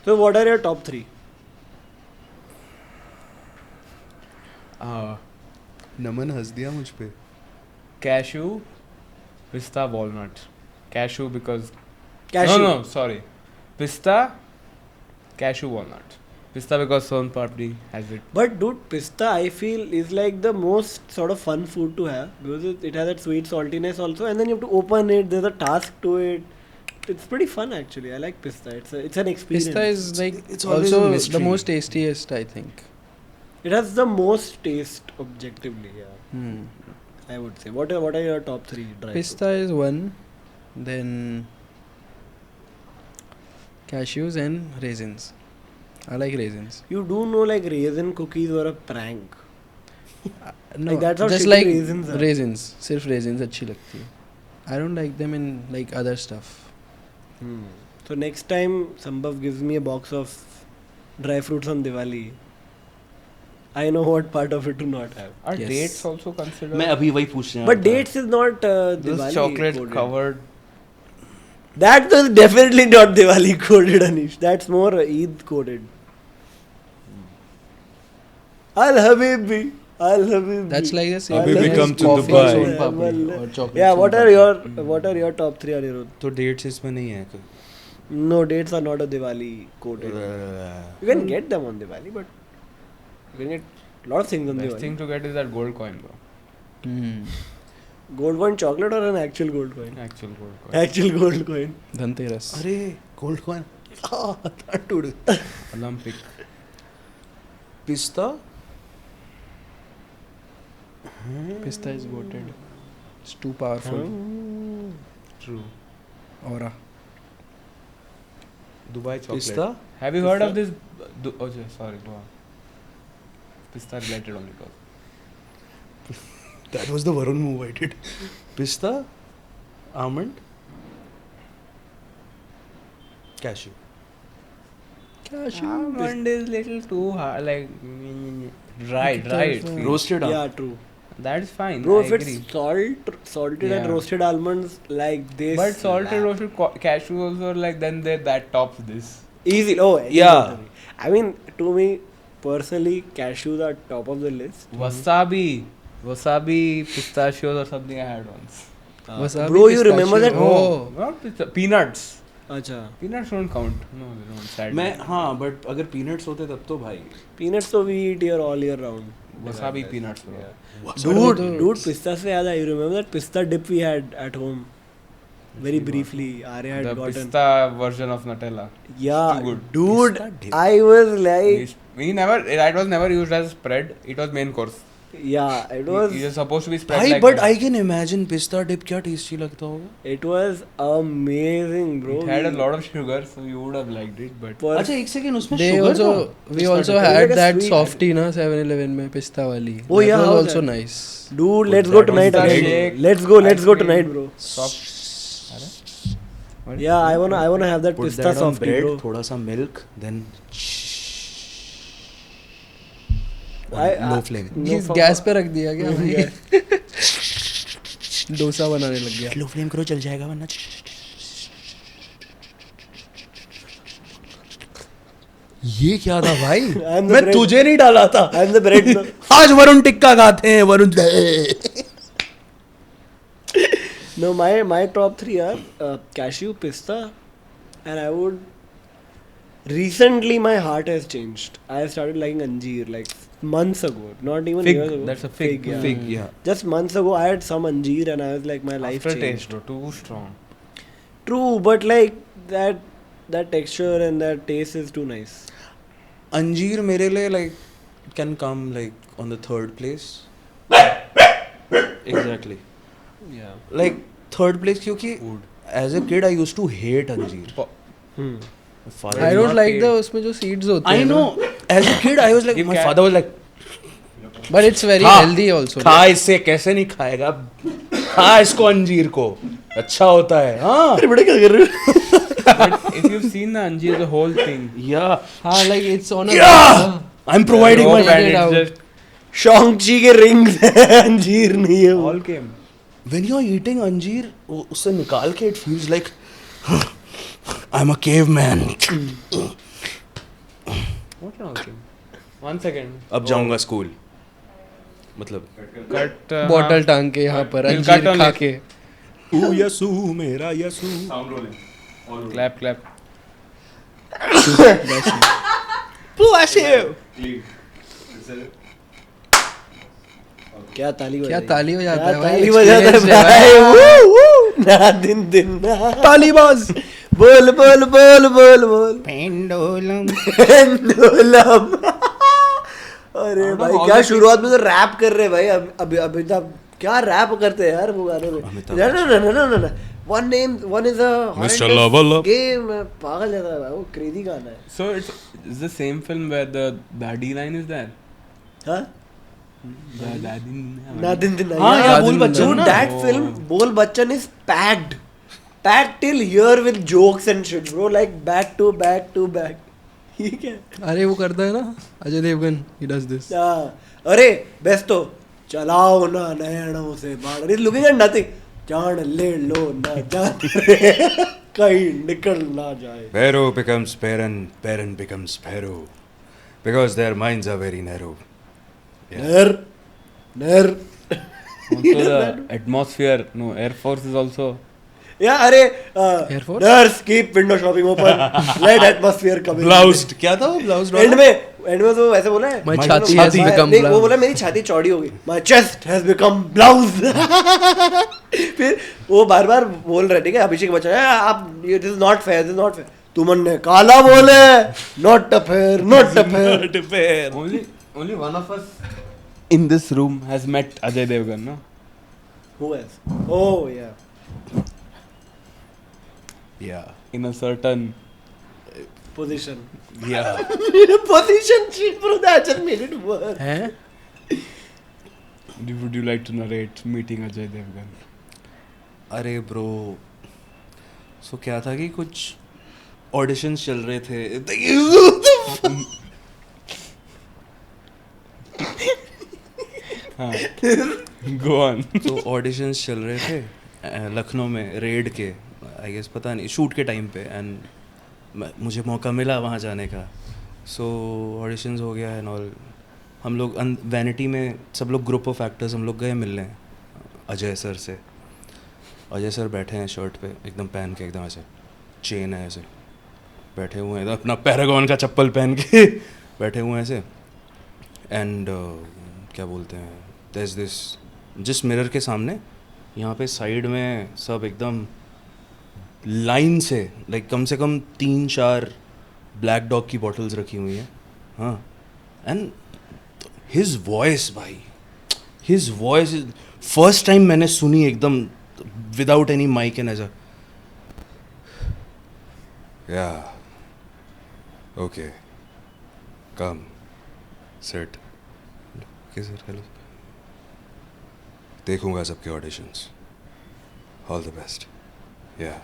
So what are your top 3? नमन हंस दिया मुझ पे. Cashew, pista, walnut. Cashew because Cashew. No, sorry. Pista, cashew, walnut. Pista because Son Papdi has it. But dude, pista I feel is like the most sort of fun food to have because it has that sweet saltiness also, and then you have to open it. There's a task to it. It's pretty fun actually. I like pista. It's an experience. Pista is like It's always a also mystery. the most tastiest, I think. It has the most taste objectively. Yeah, Hmm. I would say. What are your top 3 dry Pista is one, then cashews and raisins. I like raisins. fruits? You do know like raisin cookies were a prank. No, that's how just shitty like raisins are. raisins. सिर्फ raisins अच्छी लगती है. I don't like them in like other stuff. So next time Sambhav gives me a box of dry fruits on Diwali, I know what part of it to not have. Are Yes. dates also considered? मैं अभी वही पूछने But वाला था. dates is not Those Diwali chocolate coded. covered. That was definitely not Diwali coded, Anish. That's more Eid coded. Al Habibi. That's like the same. Habibi as come to coffee Dubai. Son papdi or chocolate. Yeah, son what are your top 3, Anirudh? तो dates इसमें नहीं है कोई. No, dates are not a Diwali coded. You can get them on Diwali, but you can get a lot of things on Best Diwali. thing to get is that gold coin, bro. Gold coin chocolate or an actual gold coin? Actual gold coin. Actual gold coin. Dhanteras. अरे gold coin. That dude. Olympic. Pista. Pista is goated. It's too powerful. True. Aura. Dubai chocolate. Pista. Have you heard Pista? of this? Oh, sorry, go on. Pista related only, cause. That was the Varun move I did. Pista. Almond. Cashew. Almond is little too hard, like right. Roasted almond. Yeah, true. That's fine. Bro, I if agree. it's salted and Yeah. roasted almonds like this. But salted roasted cashew also like then that tops this. Easy. Oh, Yeah. I mean, to me personally, cashews are top of the list. Wasabi, pistachios or something I had once. Wasabi, Bro, you remember pistachio. that? Oh. Not peanuts. अच्छा. Peanuts don't count. No, they don't. Sadly. मैं हाँ but अगर peanuts होते तब तो भाई. Peanuts so we eat here all year round. Wasabi peanuts, bro. Dude, pista se yaad hai. You remember that pista dip we had at home? Very briefly, Arya had The gotten. pista version of Nutella. Yeah, too good. dude, Pista dip. I was like, That was never used as spread. It was main course. yeah, it was. It was supposed to be spread भाई like but that. I can imagine pista dip क्या tasty लगता होगा. It was amazing, bro. It had a lot of sugar, so you would have liked it. But अच्छा एक second उसमें They sugar also, था? we Pista also dip. It's had like a that sweet- softie na 7-Eleven में pista wali. Oh, yeah, That how was was also that? nice. Dude, let's That go was tonight the again. shake, Let's go ice tonight, cream. bro. soft. What? Yeah, I wanna have that Put pista that on softie, bread, bro. थोड़ा सा milk, then I- low flame. No, He's gas पे रख दिया क्या भाई? डोसा बनाने लग गया. Low flame करो चल जाएगा वरना. ये क्या था भाई? I'm the मैं bread. तुझे नहीं डाला था. I'm the bread. No. आज वरुण टिक्का खाते हैं Varun. No, my top 3 are cashew, pista, and I would. Recently, my heart has changed. I started liking Anjeer like months ago, not even Fig. years ago. That's a fig. Yeah. Fig, yeah. Just months ago, I had some Anjeer, and I was like, my life Aftertaste, changed. bro, too strong. True, but like that texture and that taste is too nice. अंजीर मेरे लिए like can come like on the third place. Exactly. Yeah. Like third place क्योंकि Food. as a kid I used to hate अंजीर. Hmm. My father I was don't not like paid. the उसमें जो seeds होते I हैं know. As a kid I was like You my can- father was like But it's very खा, healthy also. खा इससे कैसे नहीं खाएगा? खा इसको अंजीर को. अच्छा होता है. हाँ. अरे बड़े क्या कर रहे हो? But if you've seen the Anjeer, the whole thing. Yeah. हाँ, like it's on a. Yeah. I'm providing Rope my. and it out. it's just Shang-Chi के rings अंजीर नहीं है वो. all came. When you're eating अंजीर उससे निकाल के it feels like I'm a caveman. What all came? 1 second. अब जाऊंगा स्कूल. मतलब Cut. बॉटल टांग के यहाँ पर We'll अंजीर cut on खा it. के. तू यसू मेरा यसू. Clap, clap. Bless you. क्या ताली क्या बजाई? ताली बजाता क्या है भाई? ताली बजाता है Experience भाई? है Woo, woo. ना दिन दिन ना. तालीबाज. बोल बोल बोल बोल बोल. पेंडुलम. पेंडुलम. अरे हाँ, भाई all क्या the शुरुआत में तो रैप कर रहे भाई. अभी अमिताभ क्या रैप करते हैं यार वो गाने में. अमिताभ ना. One is a Mr. Lava. game. पागल जाता है भाई. वो क्रेजी गाना है. So it's the same film where the Dadi line is there. हाँ? The Dadi. ना दिन दिन हाँ, yeah, yeah, Bol बोल Bachchan. बच्चन Dude, ना. that film Bol Bachchan is packed till here with jokes and shit, bro. Like back to back to back. ठीक है. अरे वो करता है ना Ajay Devgan. He does this. हाँ. अरे बेस्ट तो चलाओ ना नयनों से बाढ़. He's looking at nothing. जान ले लो ना जान रे. कहीं निकल ना जाए. Pharaoh becomes Baron, Baron becomes Pharaoh. Because their minds are very narrow. Ner. Also the atmosphere, no, Air Force is also. Yeah, अरे Air Force? nurse keep window shopping open. Let atmosphere come in. Bloused. क्या था वो bloused and में तो वैसे बोला है. My My छाती has छाती become नहीं, वो blouse. बोला मेरी छाती चौड़ी हो गई. My chest has become blouse. फिर वो बार बार बोल रहे ठीक है अभिषेक बच्चन आप this is not fair, this is not fair. तुमन ने काला बोले not fair, not fair. Only one of us in this room has met Ajay Devgan, no? Who else? Oh yeah. Yeah. In a certain. Position. Yeah. Position shit bro, that just made it worse. हैं? Would you like to narrate meeting Ajay Devgan? अरे bro so क्या था कि कुछ auditions चल रहे थे. हाँ. Go on. तो ऑडिशंस चल रहे थे लखनऊ में रेड के आई गेस पता नहीं शूट के टाइम पे एंड मुझे मौका मिला वहाँ जाने का. सो ऑडिशंस हो गया एंड ऑल. हम लोग वैनिटी में सब लोग ग्रुप ऑफ एक्टर्स हम लोग गए मिलने अजय सर से. अजय सर बैठे हैं शर्ट पे एकदम पहन के एकदम ऐसे चेन है ऐसे बैठे हुए हैं अपना पैरागॉन का चप्पल पहन के बैठे हुए हैं ऐसे. एंड क्या बोलते हैं देयर इज दिस जिस मिरर के सामने यहाँ पे साइड में सब एकदम लाइन से लाइक कम से कम 3-4 ब्लैक डॉग की बॉटल्स रखी हुई हैं. हाँ एंड हिज वॉइस भाई हिज वॉइस फर्स्ट टाइम मैंने सुनी एकदम विदाउट एनी माइक एंड ऐसा या ओके कम सेट ओके सर हेलो देखूंगा सबके ऑडिशंस ऑल द बेस्ट या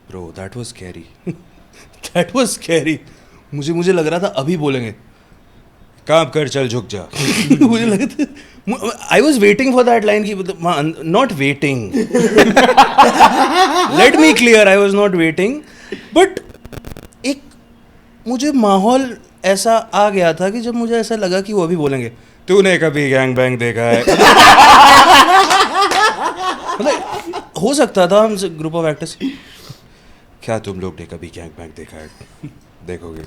bro that was scary that was scary. मुझे लग रहा था अभी बोलेंगे काम कर चल झुक जा. मुझे लगा था I was waiting for that line की not waiting let me clear I was not waiting but एक मुझे माहौल ऐसा आ गया था कि जब मुझे ऐसा लगा कि वो अभी बोलेंगे तूने कभी गैंग बैंग देखा है. मतलब हो सकता था हम ग्रुप ऑफ एक्टर्स क्या तुम लोग ने कभी गैंग बैंग देखा है देखोगे.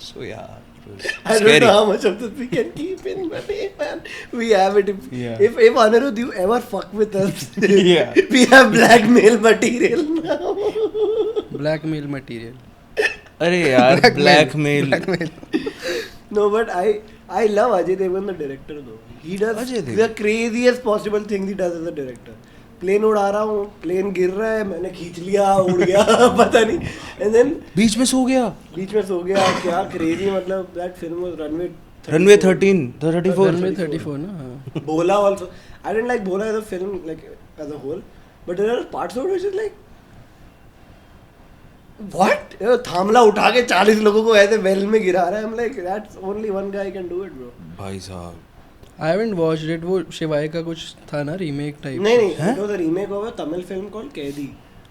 सो यार I don't know how much of this we can keep in, but hey, man, we have it. Yeah. If Anirudh, you ever fuck with us, Yeah. we have blackmail material now. Blackmail material. अरे यार blackmail. No, but I love Ajay Devgan, the director, though. He does Ajay Devgan. the craziest possible things he does as a director. Plane उड़ा रहा हूँ, plane गिर रहा है, मैंने खींच लिया, उड़ गया, पता नहीं. And then बीच में सो गया. बीच में सो गया, क्या crazy मतलब that film was Runway 13 the 34 Runway 34 ना. हाँ. Bhola also. I didn't like Bhola as a film like as a whole, but there are parts of it which is like what? थामला उठा के 40 लोगों को ऐसे वेल में गिरा रहा है. I'm like that's only one guy can do it, bro. भाई साहब I haven't watched it. वो शिवाय का कुछ था ना रीमेक टाइप. नहीं नहीं, Huh? it was a remake of a Tamil film called Kaidi.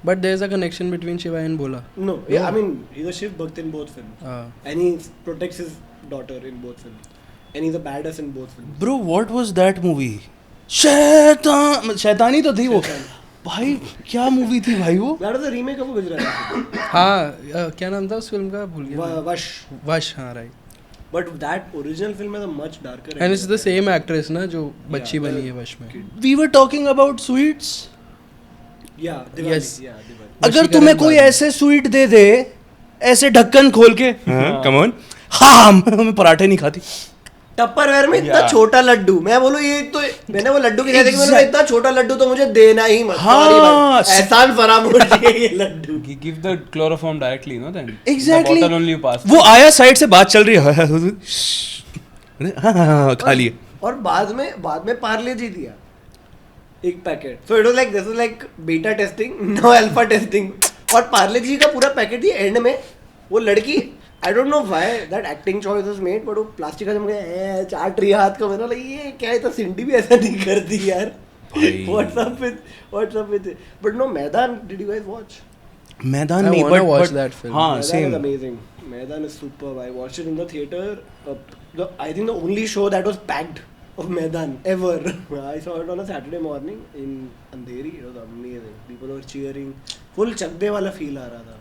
But there's a connection between Shiva and Bhola. No, yeah, I mean he's a Shiv Bhakt in both films, and he protects his daughter in both films, and he's a badass in both films. Bro what was that movie. शैतानी तो थी वो. भाई क्या movie थी भाई वो. That was a remake of Gujarat. हाँ क्या नाम था उस फिल्म का भूल गया. Vash. वश हाँ right. But that original film has a much darker. And it's the ending. same actress ना जो बच्ची Yeah, बनी the- है वश में. We were talking about sweets. Yeah, Diwali. Yes. Yeah, Diwali. अगर वशीकरण तुम्हें कोई वाली. ऐसे स्वीट दे दे ऐसे ढक्कन खोल के कम ऑन हाँ मैं पराठे नहीं खाती. टप्परवेयर में इतना Yeah. छोटा लड्डू, मैं बोलूँ ये तो मैंने वो लड्डू की जैसे कि मैंने Exact- इतना छोटा लड्डू तो मुझे देना ही मत. हाँ, Sorry भाई, एहसान फरामोश है ये Laddu. Give the chloroform directly, no? Then Exactly. the bottle only you pass. वो आया साइड से बात चल रही है. हाँ खा लिए. और बाद में पार्ले जी दिया एक packet. So it was like this was like beta testing, no alpha testing. और पार्ले जी का पूरा पैकेट ही एंड में वो लड़की I don't know why that acting choice was made, but वो प्लास्टिक का जम गया चाट रही हाथ को. मैंने बोला ये क्या है, तो सिंडी भी ऐसा नहीं करती यार. भाई what's up with it? But no, Maidan, did you guys watch? मैदान I नहीं wanna but watch that film. हाँ Maidan is same amazing. Maidan is superb. I watched it in the theater. I think the only show that was packed of Maidan ever. I saw it on a Saturday morning in Andheri. It was amazing. People were cheering. Full chakde wala feel aa raha tha.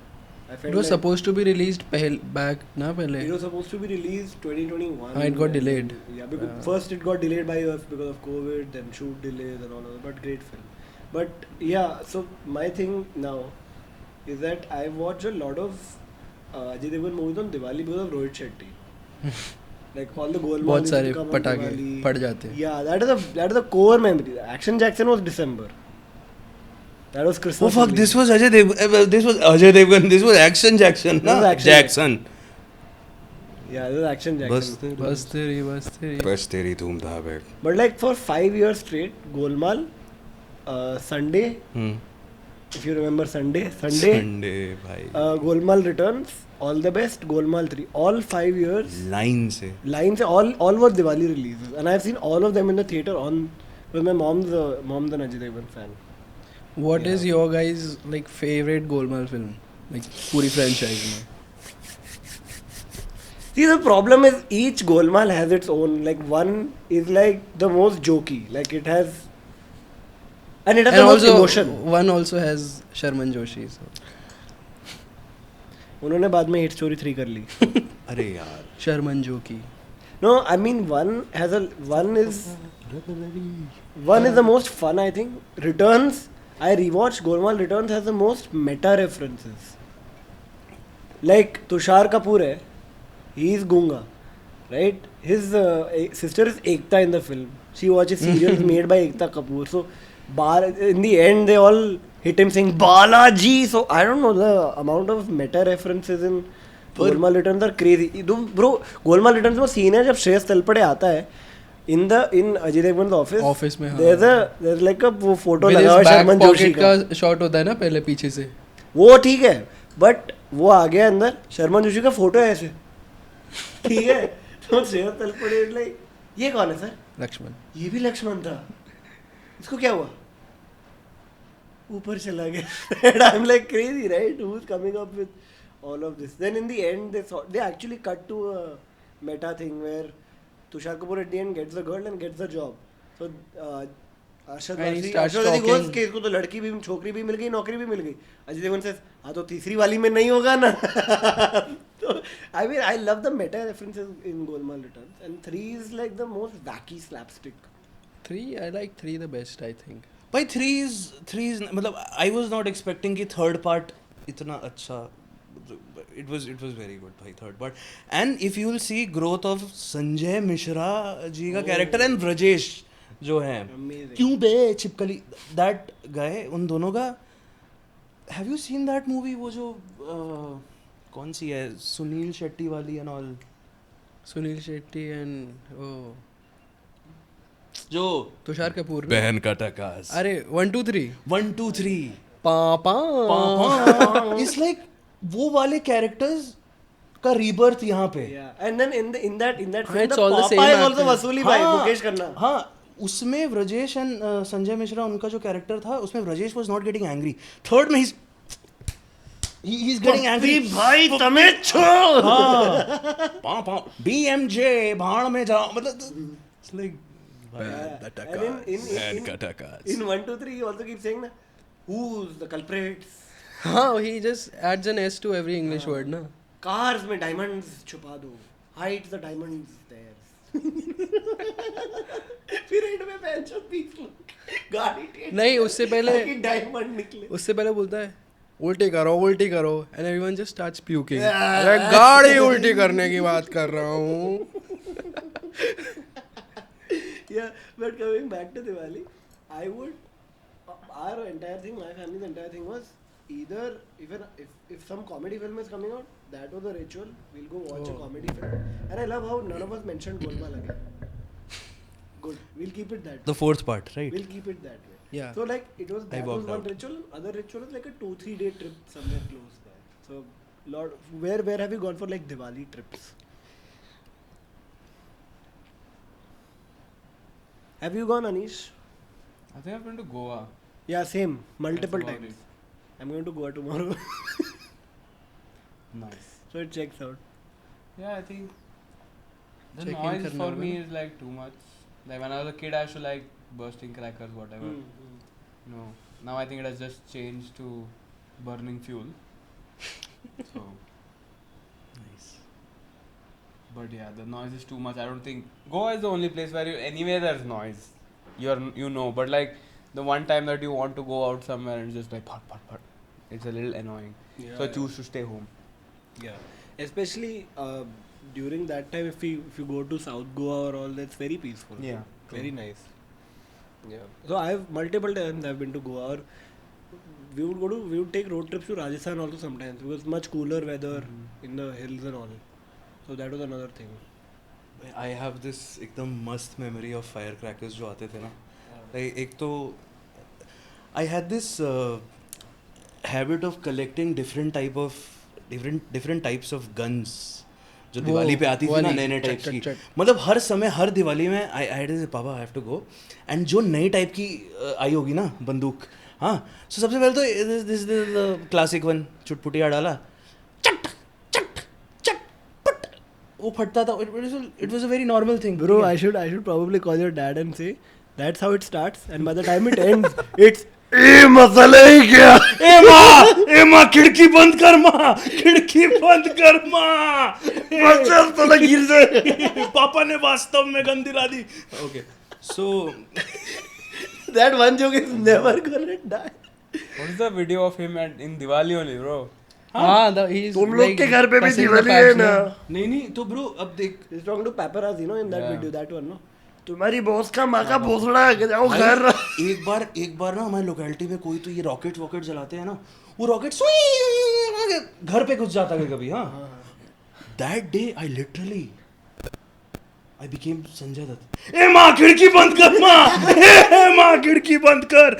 I felt It was like supposed to be released back na it pehle. was supposed to be released 2021. It got delayed. Yeah, because first it got delayed by us because of COVID, then shoot delays and all of that. But great film. But yeah, so my thing now is that I watch a lot of Ajay Devgn movies on Diwali because of Rohit Shetty. Like all the Golmaal बहुत used to सारे come on पटाखे Diwali. फट जाते हैं. Yeah, that is the core memory. Action Jackson was December. That was Christmas. oh fuck release. this was Ajay Devgan this was Action Jackson This was ना Action Jackson Yeah, this was Action Jackson. बस बस तेरी. बस तेरी धूम धाम है But like for 5 years straight, Golmaal, Sunday, if you remember Sunday, Sunday भाई Golmaal Returns, All the Best, Golmaal 3, all 5 years. Line से Lines, all were Diwali releases, and I've seen all of them in the theater on. Because my mom's an Ajay Devgn fan. What Yeah. is your guys like favorite Golmaal film? Like पूरी franchise में. See, the problem is each Golmaal has its own. Like one is like the most jokey, like it has, and it has And the most also emotion. one also has Sharman Joshi. So. उन्होंने बाद में Hit Story 3 कर ली. अरे यार Sharman Joshi. No, I mean one is the most fun, I think. Returns, I rewatched Golmaal Returns, has the most meta references. Like Tushar Kapoor hai, he is Gunga, right? His sister is Ekta in the film. She watches serials made by Ekta Kapoor. So in the end they all hit him saying Balaji. So I don't know, the amount of meta references in Golmaal Returns are crazy. Bro, Golmaal Returns में scene है जब श्रेयस तलपड़े आता है in Ajay Devgn's office में, हाँ. there's like a वो photo With लगा his हुआ है back शर्मन जोशी pocket का. का shot होता है ना पहले पीछे से. वो ठीक है बट वो आ गया अंदर शर्मन जोशी का फोटो है ऐसे ठीक है तो श्रेयस तलपड़े लाइक ये कौन है सर लक्ष्मण. ये भी लक्ष्मण था इसको क्या हुआ ऊपर चला गया I am like crazy right who is coming up with all of this then in the end they actually cut to a meta thing where Tushar Kapoor at the end gets the girl and gets the job so Arshad And he Wasi starts goes talking. कि इसको तो लड़की भी छोकरी भी मिल गई नौकरी भी मिल गई अजय देवगन says हाँ तो तीसरी वाली में नहीं होगा ना so I mean I love the meta references in Golmaal Returns and 3 is like the most wacky slapstick 3 I like 3 the best I think. भाई थ्री इज मतलब आई वाज नॉट एक्सपेक्टिंग कि थर्ड पार्ट इतना अच्छा it was very good भाई third part and if you will see growth of Sanjay Mishra ji का character and Brajesh जो है Amazing. क्यों बे छिपकली दैट गाय उन दोनों का have you seen that movie वो जो कौन सी है सुनील शेट्टी वाली and all Sunil Shetty and जो तुषार कपूर. बहन का टकास अरे 1 2 3 1 2 3 पापा. इट्स लाइक वो वाले कैरेक्टर्स का रीबर्थ यहाँ पे yeah and then in that film It's the all the Papa same is also actors. वसूली भाई मुकेश खन्ना हाँ उसमें व्रजेश एंड संजय मिश्रा उनका जो कैरेक्टर था उसमें Vrajesh was not getting angry third में ही इज गेटिंग एंग्री भाई तमें छोड़ हाँ पा बीएमजे भाड़ में जाओ मतलब it's like and in 1 2 3 he also keeps saying na who's the culprits हाँ he just adds an S to every English word ना. cars में diamonds छुपा दो hide the diamonds there फिर एंड में बेंचो 20 लोग गाड़ी टेढ़ी नहीं उससे पहले ताकि डायमंड निकले उससे पहले बोलता है उल्टी करो and everyone just starts puking. अरे गाड़ी उल्टी करने की बात कर रहा हूँ. yeah but coming back to Diwali I would our entire thing my family's entire thing was either if some comedy film is coming out that was the ritual we'll go watch a comedy film and I love how none of us mentioned Golmaal again good we'll keep it that way. the fourth part right We'll keep it that way. Yeah. So like it was that was walked one out. ritual. Other ritual is like a 2-3 day trip somewhere close by. So where have you gone for like Diwali trips? Have you gone, Anish? I think I've been to Goa. Yeah, same. Multiple That's about times. I'm going to Goa tomorrow. Nice. So it checks out. Yeah, I think the Check-in noise karna for hoga me na? is like too much. Like when I was a kid, I used to like bursting crackers, whatever. No, now I think it has just changed to burning fuel. So, Nice. but yeah, the noise is too much. I don't think Goa is the only place where anywhere there's noise. But like the one time that you want to go out somewhere and it's just like pat. It's a little annoying. So I choose to stay home. Yeah, especially during that time, if you go to South Goa or all, that's very peaceful. Yeah, very nice. Yeah. So I've multiple times I've been to Goa. Or we would take road trips to Rajasthan also sometimes because much cooler weather in the hills and all. So that was another thing. I have this एकदम मस्त memory of firecrackers जो आते थे ना. Like एक तो I had this habit of collecting different types of guns जो वो दिवाली पे आती थी ना वाली, नए नए चट, टाइप्स चट, की. चट. मतलब हर समय हर दिवाली में आई हैड दिस पापा I have to go and जो नई टाइप की आई होगी ना बंदूक. हाँ, सो सबसे पहले तो दिस द क्लासिक वन चुटपुटिया डाला चट चट चट पट वो फटता था. It was a very normal thing. Bro, I should probably call your dad and say that's how it starts, and by the time it ends, it's मसाला ही क्या. ए माँ खिड़की बंद कर माँ, खिड़की बंद कर माँ, बच्चा साला गिर जाए. पापा ने वास्तव में गन दिला दी. Okay so That one joke is never gonna die. What is the video of him in Diwali only, bro? हाँ, he's तुम लोग like के घर पे भी passing the दिवाली packs है ना. ना. नहीं तो ब्रो अब देख He's talking to paparazzi, no, in that Yeah. video, that one, no. तुम्हारी बॉस का माँ का भोसड़ा है, जाओ घर. एक बार ना हमारी लोकेलिटी में कोई तो ये रॉकेट जलाते हैं ना, वो रॉकेट घर पे घुस जाता है कभी. हाँ, that day I literally I became Sanjay Dutt. ए माँ खिड़की बंद कर माँ, ए माँ खिड़की बंद कर.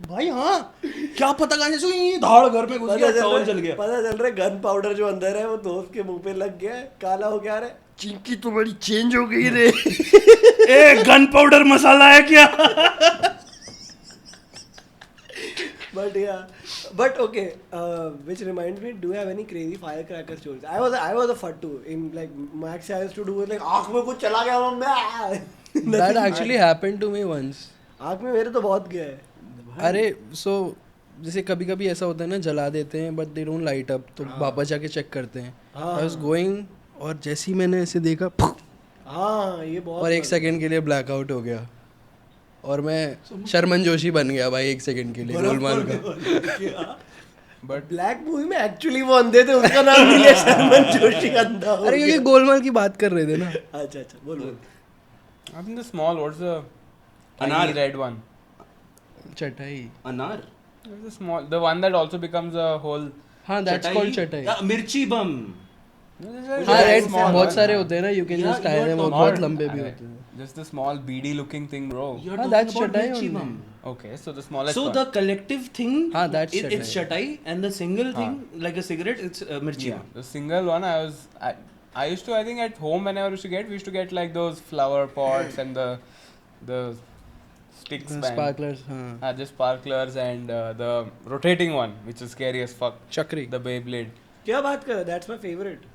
भाई हाँ, क्या पता कहाँ से धाड़ घर पे घुस गया, टॉवल जल गया. पता चल रहा है गन पाउडर जो अंदर है वो दोस्त के मुंह पे लग गया है, काला हो गया. रे चिंकी तुम्हारी चेंज हो गई रे. ए गन पाउडर मसाला है क्या? But okay, which reminds me, do you have any crazy firecracker stories? I was a fun too. In like Max I used to do it like आँख में कुछ चला गया mummy. That actually happened to me once. आँख में मेरे तो बहुत गया है. अरे so जैसे कभी कभी ऐसा होता है ना, जला देते हैं but they don't light up, तो वापस जाके चेक करते हैं. हाँ. आई वाज गोइंग और जैसे ही मैंने ऐसे देखा हाँ, ये बहुत. और एक सेकंड के लिए ब्लैकआउट हो गया और मैं शर्मन जोशी बन गया भाई एक सेकंड के लिए गोलमाल का. But ब्लैक मूवी में एक्चुअली वो अंधे थे, उसका नाम नहीं लिया शर्मन जोशी अंधा हो अरे गया. क्योंकि गोलमाल की बात कर रहे थे ना. अच्छा बोलो. I think the small, what's the Anar. tiny red one? चटाई. अनार. There's the small, the one that also becomes a whole. हाँ, दैट्स कॉल्ड चटाई. मिर्ची बम. There's हाँ, a रेड small बहुत one. सारे होते हैं ना, you can Yeah, just tie you are them और talking बहुत about- लंबे भी Alright. होते हैं. Just the small beady looking thing, bro. You're हाँ, talking that's about chatai mirchi only. bum. Okay, so the smallest So one. the collective thing, हाँ, that's it's chatai, and the single thing, like a cigarette, it's mirchi Yeah, bum. the single one I used to, I think at home whenever we used to get like those flower pots and the sticks band. Sparklers. हाँ. The sparklers and the rotating one, which is scary as fuck. चक्री. The Beyblade. क्या बात कर? That's my favorite.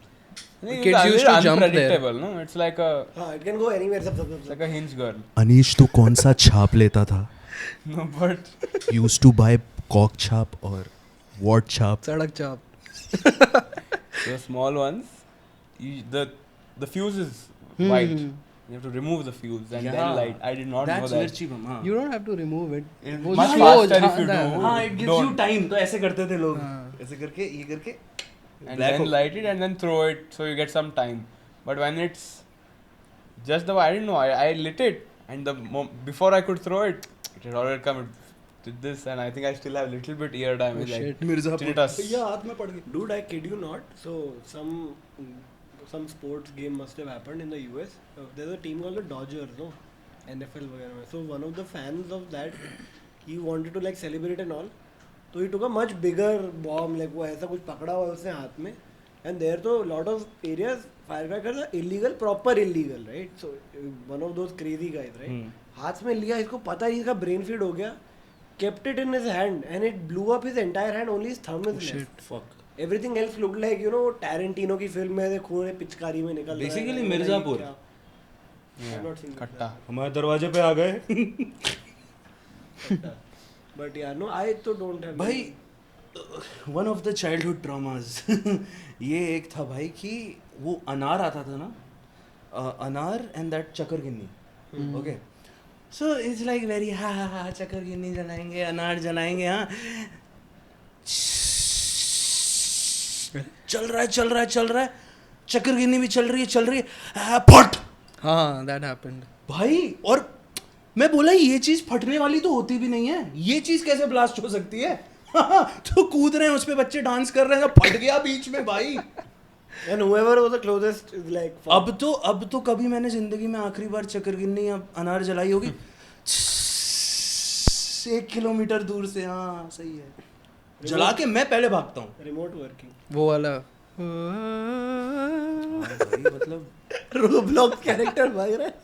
I think Kids it's used to jump there. unpredictable, no? It's like a हाँ, it can go anywhere. सब. like a hinge girl. Anish तू कौन सा छाप लेता था? No, but Used to buy cock छाप और वॉट छाप. सड़क चाप. the small ones, the fuse is white. You have to remove the fuse and then light. I did not know That's that. mirchi bum. हाँ. You don't have to remove it. वो Much slow faster if you जाता है. do. हाँ, it gives you Don't. time. तो ऐसे करते थे लोग. हाँ. ऐसे करके ये करके. And Black then hole. light it and then throw it so you get some time. But when it's just the, I didn't know, I lit it and before I could throw it, it had already come. It did this and I think I still have little bit ear damage. Oh, like shit. Mirzapur. tinnitus. ये हाथ में पड़ गई. Dude, I kid you not. So some sports game must have happened in the US. There's a team called the Dodgers, no? NFL वगैरह में. So one of the fans of that, he wanted to like celebrate and all. So he took a much bigger bomb, like वो ऐसा कुछ पकड़ा हुआ है उसने हाथ में, And there तो lot of areas firecrackers are illegal, proper illegal, right? So one of those crazy guys, right? हाथ में लिया, इसको पता ही इसका brain feed हो गया, kept it in his hand and it blew up his entire hand, only his thumb is left. Fuck. Everything else looked like, you know, Tarantino की film में से खून पिचकारी में निकल रहा है. Basically Mirzapur. I've not seen कट्टा. हमारे दरवाजे पे आ गए. But yeah, no, I तो don't have. भाई one of the childhood traumas ये एक था भाई कि वो अनार आता था ना, अनार एंड दैट चक्कर गिन्नी. Okay, so it's like very हा चक्कर गिन्नी जलाएंगे, अनार जलाएंगे. हाँ, चल रहा है चक्कर गिन्नी भी चल रही है. फट. हाँ, that happened. भाई, और मैं बोला ये चीज फटने वाली तो होती भी नहीं है, ये चीज कैसे ब्लास्ट हो सकती है? तो कूद रहे हैं उस पे बच्चे, डांस कर रहे हैं, फट गया बीच में भाई. And whoever was the closest is like. अब तो कभी मैंने जिंदगी में आखिरी बार चक्कर गिन्नी या अनार जलाई होगी 1 किलोमीटर दूर से. हाँ सही है, जला के मैं पहले भागता हूँ. Remote working. वो वाला. भाई मतलब Roblox character भाग रहा है.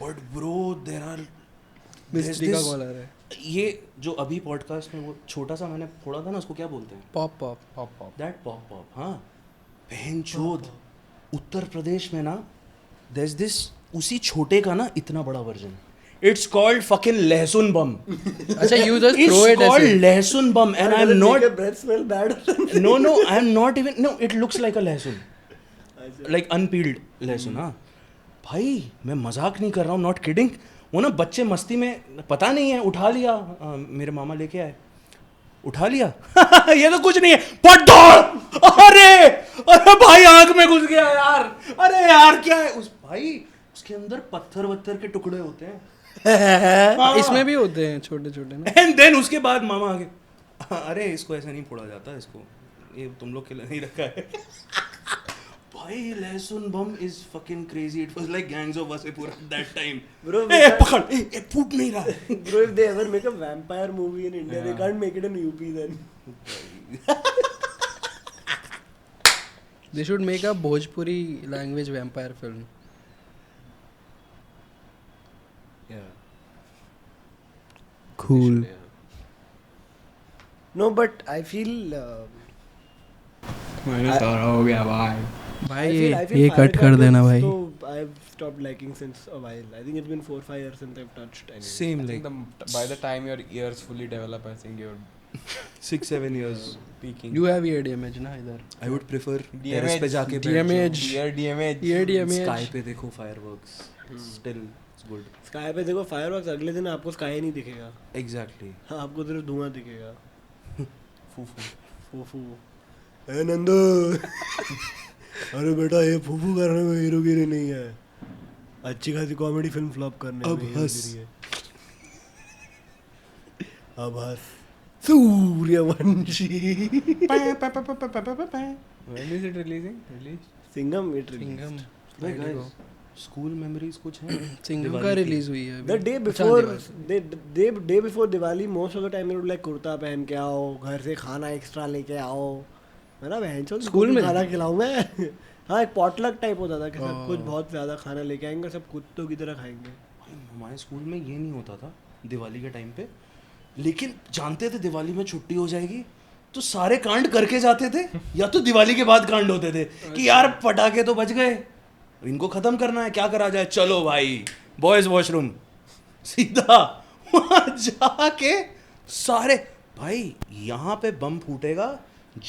But bro there are mystery का कॉल आ रहा है. ये जो अभी पॉडकास्ट में वो छोटा सा मैंने फोड़ा था ना, उसको क्या बोलते हैं? पॉप. That pop. हाँ, बहनचोद. उत्तर प्रदेश में ना देयर इज दिस, उसी छोटे का ना इतना बड़ा वर्जन. इट्स कॉल्ड फकिंग लहसुन बम. अच्छा, you just throw It's it called ऐसे. लहसुन बम and I'm Does it not. make your breath smell bad? No, I'm not even. No, it looks like a लहसुन, like unpeeled लहसुन. हाँ भाई, मैं मजाक नहीं कर रहा हूँ, नॉट किडिंग. वो ना बच्चे मस्ती में, पता नहीं है, उठा लिया. मेरे मामा लेके आए, उठा लिया. ये तो कुछ नहीं है. पट दौड़. अरे भाई, आंख में घुस गया यार. अरे यार क्या है उस भाई, उसके अंदर पत्थर वत्थर के टुकड़े होते हैं. इसमें भी होते हैं छोटे छोटे ना. एंड देन उसके बाद मामा आगे, अरे इसको ऐसा नहीं फोड़ा जाता, इसको ये तुम लोग के लिए नहीं रखा है. भाई लहसुन bomb is fucking crazy. It was like gangs of Wasseypur at that time. Bro, ए पकड़, ए फूट नहीं रहा. Bro, if they ever make a vampire movie in India, they can't make it in UP then. They should make a Bhojpuri language vampire film. Cool. No, but I feel. मैंने सारा हो गया भाई. भाई I feel ये cut कर देना भाई. So I've stopped liking since a while. I think it's been 4-5 years since I've touched any. Same I like think by the time your ears fully develop, I think you're 6-7 years. peaking. You have ear damage ना इधर. I would prefer DMH, terrace पे जाके बैठ DMH. Ear DMH. Ear जाओ. damage. Sky पे देखो fireworks. Still it's good. Sky पे देखो fireworks, अगले दिन आपको sky नहीं दिखेगा. Exactly. हाँ, आपको सिर्फ धुआं दिखेगा. फूफू. फूफू. ए नंदू. अरे बेटा, ये फूफू करने में हीरोगिरी नहीं है. अच्छी खासी कॉमेडी फिल्म फ्लॉप करने अब में हंस. हीरोगिरी है. अब हंस. Suryavanshi. When is it releasing? Released? Singham it released. Singham. Hey guys, school memories कुछ हैं? सिंघम दिवाली का की? रिलीज हुई है. The day before, day before Diwali, most of the time they would like kurta पहन के आओ, घर से खाना एक्स्ट्रा लेके आओ, है ना बहन चोद. स्कूल में खाना खिलाऊं मैं. हाँ, एक पॉटलक टाइप होता था कि सब कुछ बहुत ज्यादा खाना लेके आएंगे, सब कुत्तों की तरह खाएंगे. भाई, हमारे स्कूल में ये नहीं होता था दिवाली के टाइम पे, लेकिन जानते थे दिवाली में छुट्टी हो जाएगी तो सारे कांड करके जाते थे, या तो दिवाली के बाद कांड होते थे कि यार पटाखे तो बच गए, इनको खत्म करना है, क्या करा जाए, चलो भाई बॉयज वॉशरूम, सीधा वहाँ जाके सारे. भाई यहाँ पे बम फूटेगा,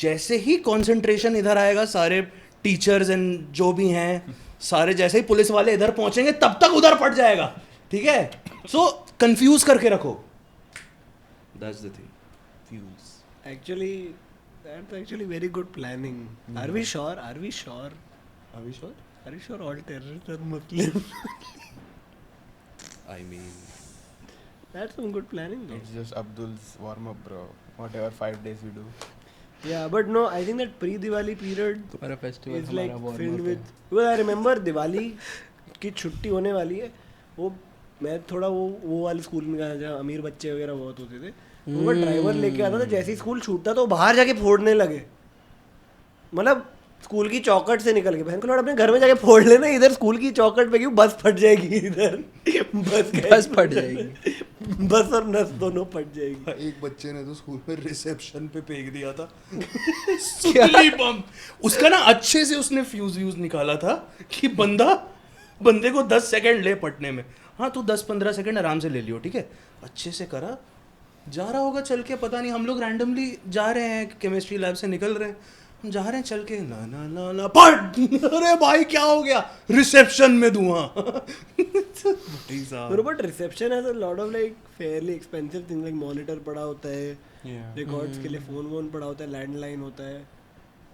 जैसे ही कंसंट्रेशन इधर आएगा, सारे टीचर्स एंड जो भी हैं सारे, जैसे ही पुलिस वाले इधर पहुंचेंगे तब तक उधर फट जाएगा. ठीक है, सो कंफ्यूज करके रखो. That's the thing. Fuse. Actually, that's actually very good planning. Are we sure? Are we sure? Are we sure? Are you sure all terrorists are Muslim? I mean, That's some good planning though. It's just Abdul's warm up, bro. Whatever 5 days we do. Yeah, but no, I think that pre-Diwali period तुम्हारा festival is like हमारा filled warm up with. Because I remember Diwali की छुट्टी होने वाली है, वो मैं थोड़ा वो वाले स्कूल में गया जहाँ अमीर बच्चे वगैरह बहुत होते थे. वो ड्राइवर लेके आता था, जैसे ही स्कूल छूटता तो बाहर जाके फोड़ने लगे. मतलब स्कूल की चौखट से निकल के बहन को लौट अपने घर में जाके फोड़ लेना, इधर स्कूल की चौखट पे क्यों, बस फट जाएगी इधर बस फट जाएगी। बस और नस दोनों फट जाएगी। एक बच्चे ने तो स्कूल में रिसेप्शन पे फेंक दिया था सुतली बम। उसका ना अच्छे से उसने फ्यूज व्यूज निकाला था कि बंदे को 10 सेकंड ले पटने में। हाँ तू 10-15 सेकंड आराम से ले लियो, ठीक है, अच्छे से करा। जा रहा होगा चल के, पता नहीं, हम लोग रैंडमली जा रहे हैं, केमिस्ट्री लैब से निकल रहे हैं, हम जा रहे हैं चल के, ना ना ना ना पट, अरे भाई क्या हो गया, रिसेप्शन में धुआं। But reception has a lot of like Fairlie expensive thing, like monitor पड़ा होता है, रिकॉर्ड्स के लिए फोन वोन पड़ा होता है, लैंडलाइन होता है,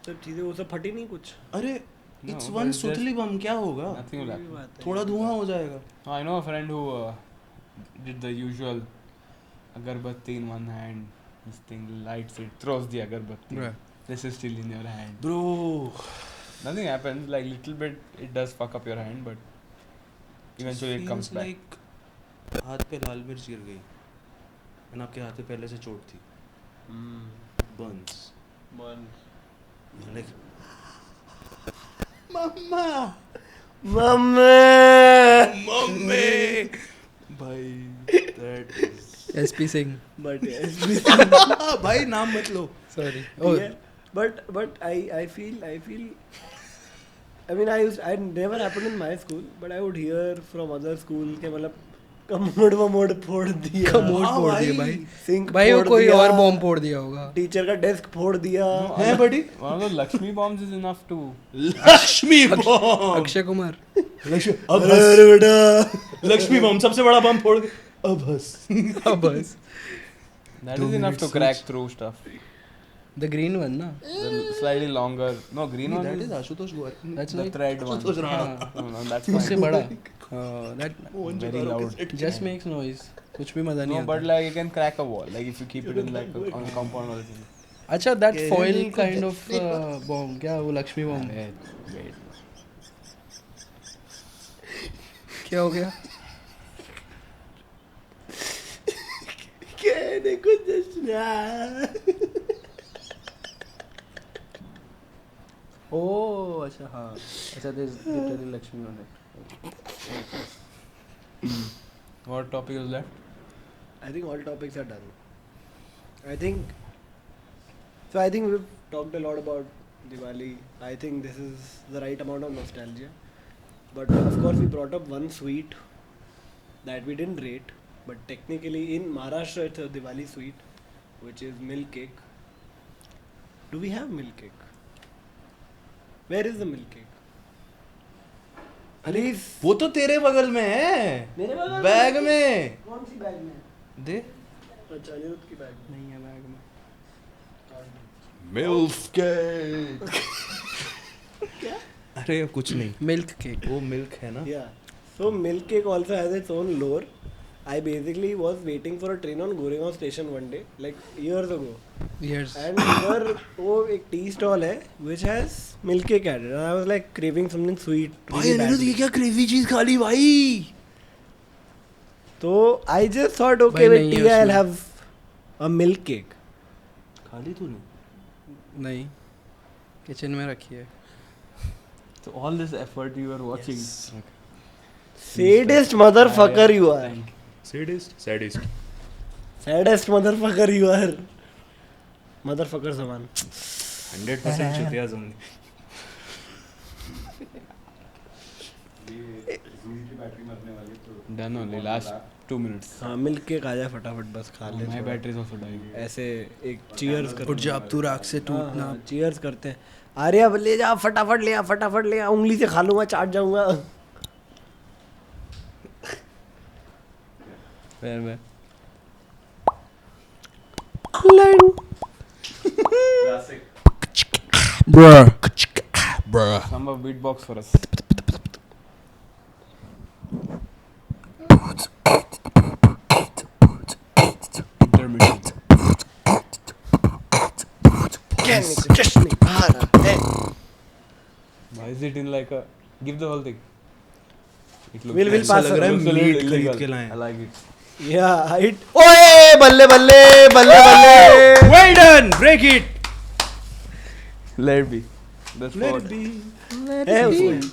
सब चीजें, वो सब फटी नहीं कुछ। अरे No, it's but one it's सुतली बम, क्या होगा, Nothing will ये happen. भी बात है। थोड़ा धुआं हो जाएगा। I know a friend who did the usual agarbatti in one hand, this thing lights it, throws the agarbatti. Right. This is still in your hand. Bro, Nothing happens. Like little bit, it does fuck up your hand, but eventually it comes back. like हाथ पे लाल मिर्च गिर गई, and आपके हाथ पे पहले से चोट थी, burns, like मम्मा मम्मी भाई, that is SP Singh. But yes, भाई नाम मत लो। Sorry. yeah. But I feel I mean I never happened in my school, but I would hear from other school के मतलब कमोड फोड़ दिया, कमोड हाँ फोड़ भाई। दिया भाई। सिंक भाई वो फोड़ कोई दिया, और बॉम्ब फोड़ दिया होगा। टीचर का डेस्क फोड़ दिया। No, है बड़ी one of the Lakshmi bombs is enough to. Lakshmi बम, अक्षय कुमार। लक्ष्मी अब अरे हंस, अरे बेटा, लक्ष्मी बम सबसे बड़ा बम फोड़ के अब हंस। अब बस। That Two is enough minutes to crack through stuff. The green one ना? The slightly longer. No, green one That is is Ashutosh Gowari. That's the like thread one. Ashutosh Rana. हाँ, No, no, that's उससे fine. बड़ा। That Very loud. just makes noise. कुछ भी मजा नहीं No, but आता। like you can crack a wall. Like if you keep it in like a, on a compound or something. अच्छा that कहने foil को kind of bomb, क्या वो लक्ष्मी बम? Wait. क्या हो गया? कहने को जश्न। ओह अच्छा हाँ, अच्छा there's literally Lakshmi on it. What topic is left? I think all topics are done. I think we've talked a lot about Diwali. I think this is the right amount of nostalgia. But of course, we brought up one sweet that we didn't rate. But technically, in Maharashtra, it's a Diwali sweet, which is milk cake. Do we have milk cake? Where is the milk cake? Please. वो तो तेरे बगल में है, मेरे बगल में? Bag में कौन सी बैग में? दे। अच्छा, अनिरुद्ध की बैग में। नहीं है बैग में। Milk cake. अरे कुछ नहीं, Milk cake. वो मिल्क है ना। Yeah. So milk cake also has its own lore. I basically was waiting for a train on Goregaon station one day, like years ago. Years. And there वो एक tea stall है which has milk cake added. And I was like craving something sweet. भाई really Anirudh ये badly. क्या crazy चीज खा ली भाई। तो I just thought okay भाई with नहीं है tea I'll उसमें। have a milk cake. खा ली तूने? नहीं, किचन में रखी है। So all this effort you were watching. Sadist motherfucker you are. Sadist sadist Saddest motherfucker you are. Motherfucker समान. 100% चुतिया zone. Done only. Last 2 minutes. हाँ milk cake आ जाए फटाफट बस खा ले. My थोड़ा. battery is also dying. ऐसे एक cheers कर. उठ जा अब तू राख से टूटना। चीयर्स करते हैं। आर्या ले जा फटाफट ले आ फटाफट ले आ, उंगली से खा लूंगा चाट जाऊंगा। Where? Bruh. Some of beatbox for us. Intermittent. जश्न आ रहा है। Why is it in like a? Give the whole thing. It looks. We'll ऐसा pass लग रहा है looks a little मीट खरीद illegal. के लाए I हैं। like it. या हाइट ओए बल्ले बल्ले बल्ले बल्ले। Well done, break it. Let it be. That's Let four. it be. Let Hey, it be. Usman.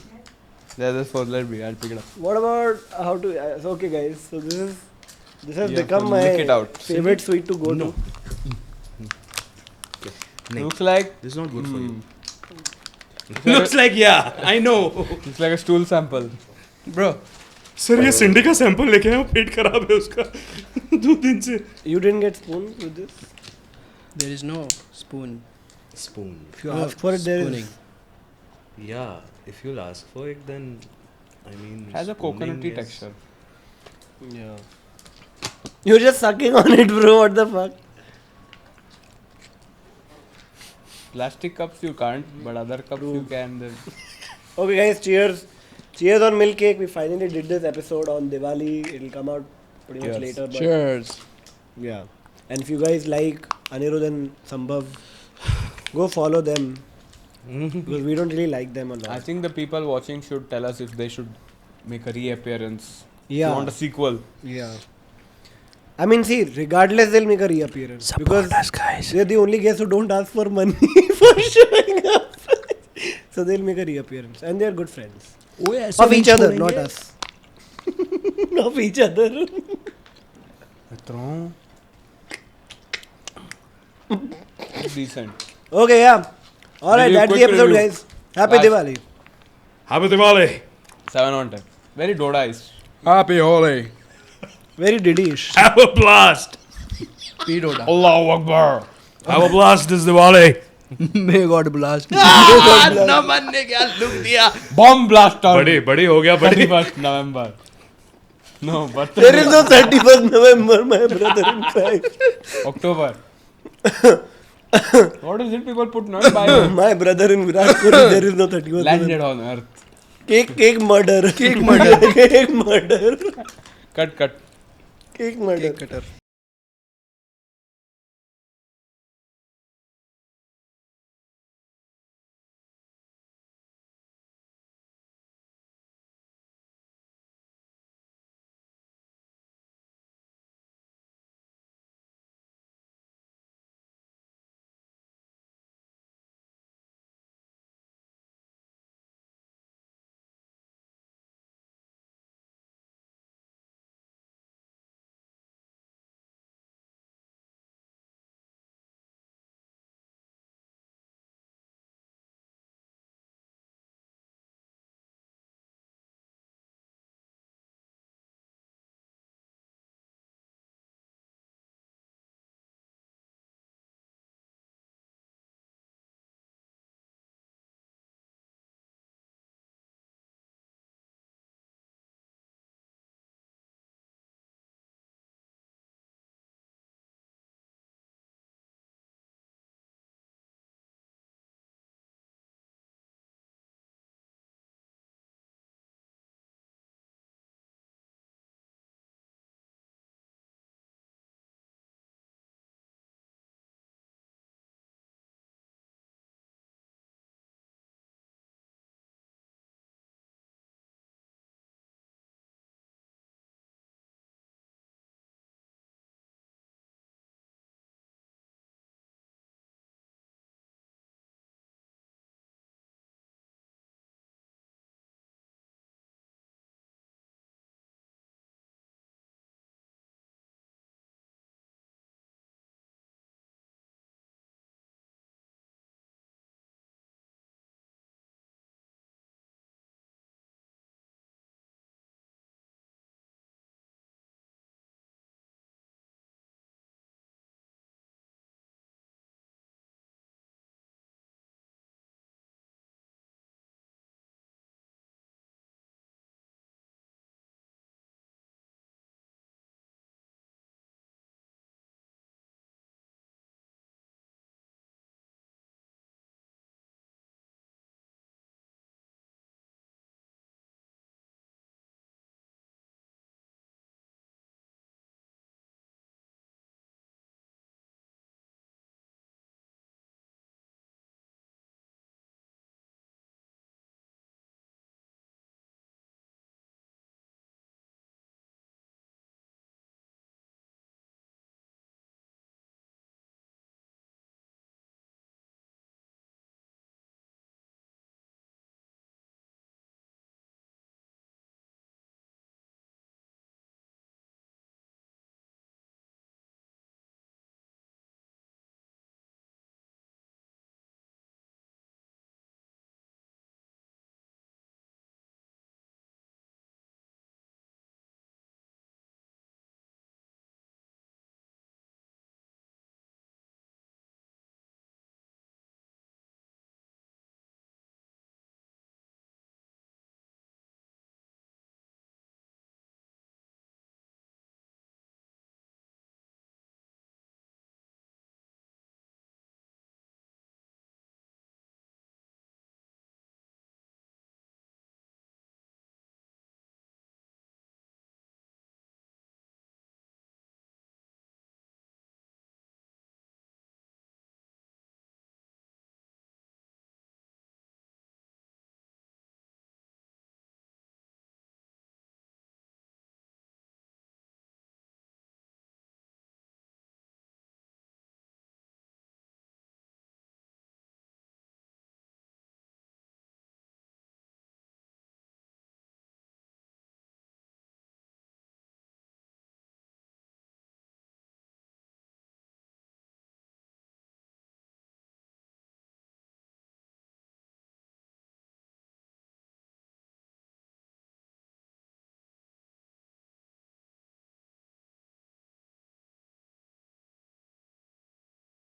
Yeah, that's four. Let me. I'll pick it up. What about how to? So okay, guys. So this has You have become to my lick it out. favorite sweet to go No. to. नहीं, Looks like this is not good for you. Hmm. Looks like yeah, I know. it's like a stool sample. Bro, sir ये सिंडी का sample लेके आया, पेट खराब है उसका 2 दिन से. You didn't get spoon with this. There is no spoon. Spoon. If you No ask for it, there spooning. is. Yeah, if you'll ask for it, then I mean. Has a spooning coconutty is- texture. Yeah. You're just sucking on it, bro. What the fuck? Plastic cups you can't, but other cups you can. Then Okay, guys. Cheers. Cheers on milk cake. We finally did this episode on Diwali. It'll come out pretty much Cheers. later. But Cheers. yeah. And if you guys like Anirudh and Sambhav, go follow them because we don't really like them a lot. I think the people watching should tell us if they should make a reappearance. Yeah. You want a sequel? Yeah. I mean, see, regardless, they'll make a reappearance because guys. they're the only guests who don't ask for money for showing up. So they'll make a reappearance, and they're good friends of each other, not us. Of each other. It's decent. Okay, yeah. All right, Review, that's the quick episode, review. guys. Happy Last. Diwali. Happy Diwali. 7 on 10. Very Doda-ish. Happy Holi. Very Diddy-ish. Have a blast. Piroda. Allahu Akbar. Have a blast this Diwali. May God blast. नमन ने क्या look दिया. Bomb blast out. बड़ी हो गया बड़ी. 31st November. No, but There is no 31st November, my brother, in fact. October. What is it people put not by My brother in Virat Kohli, there is no 31st landed November. on earth. Cake murder. Cake murder. Cake murder. Cut. Cake murder. Cake cutter.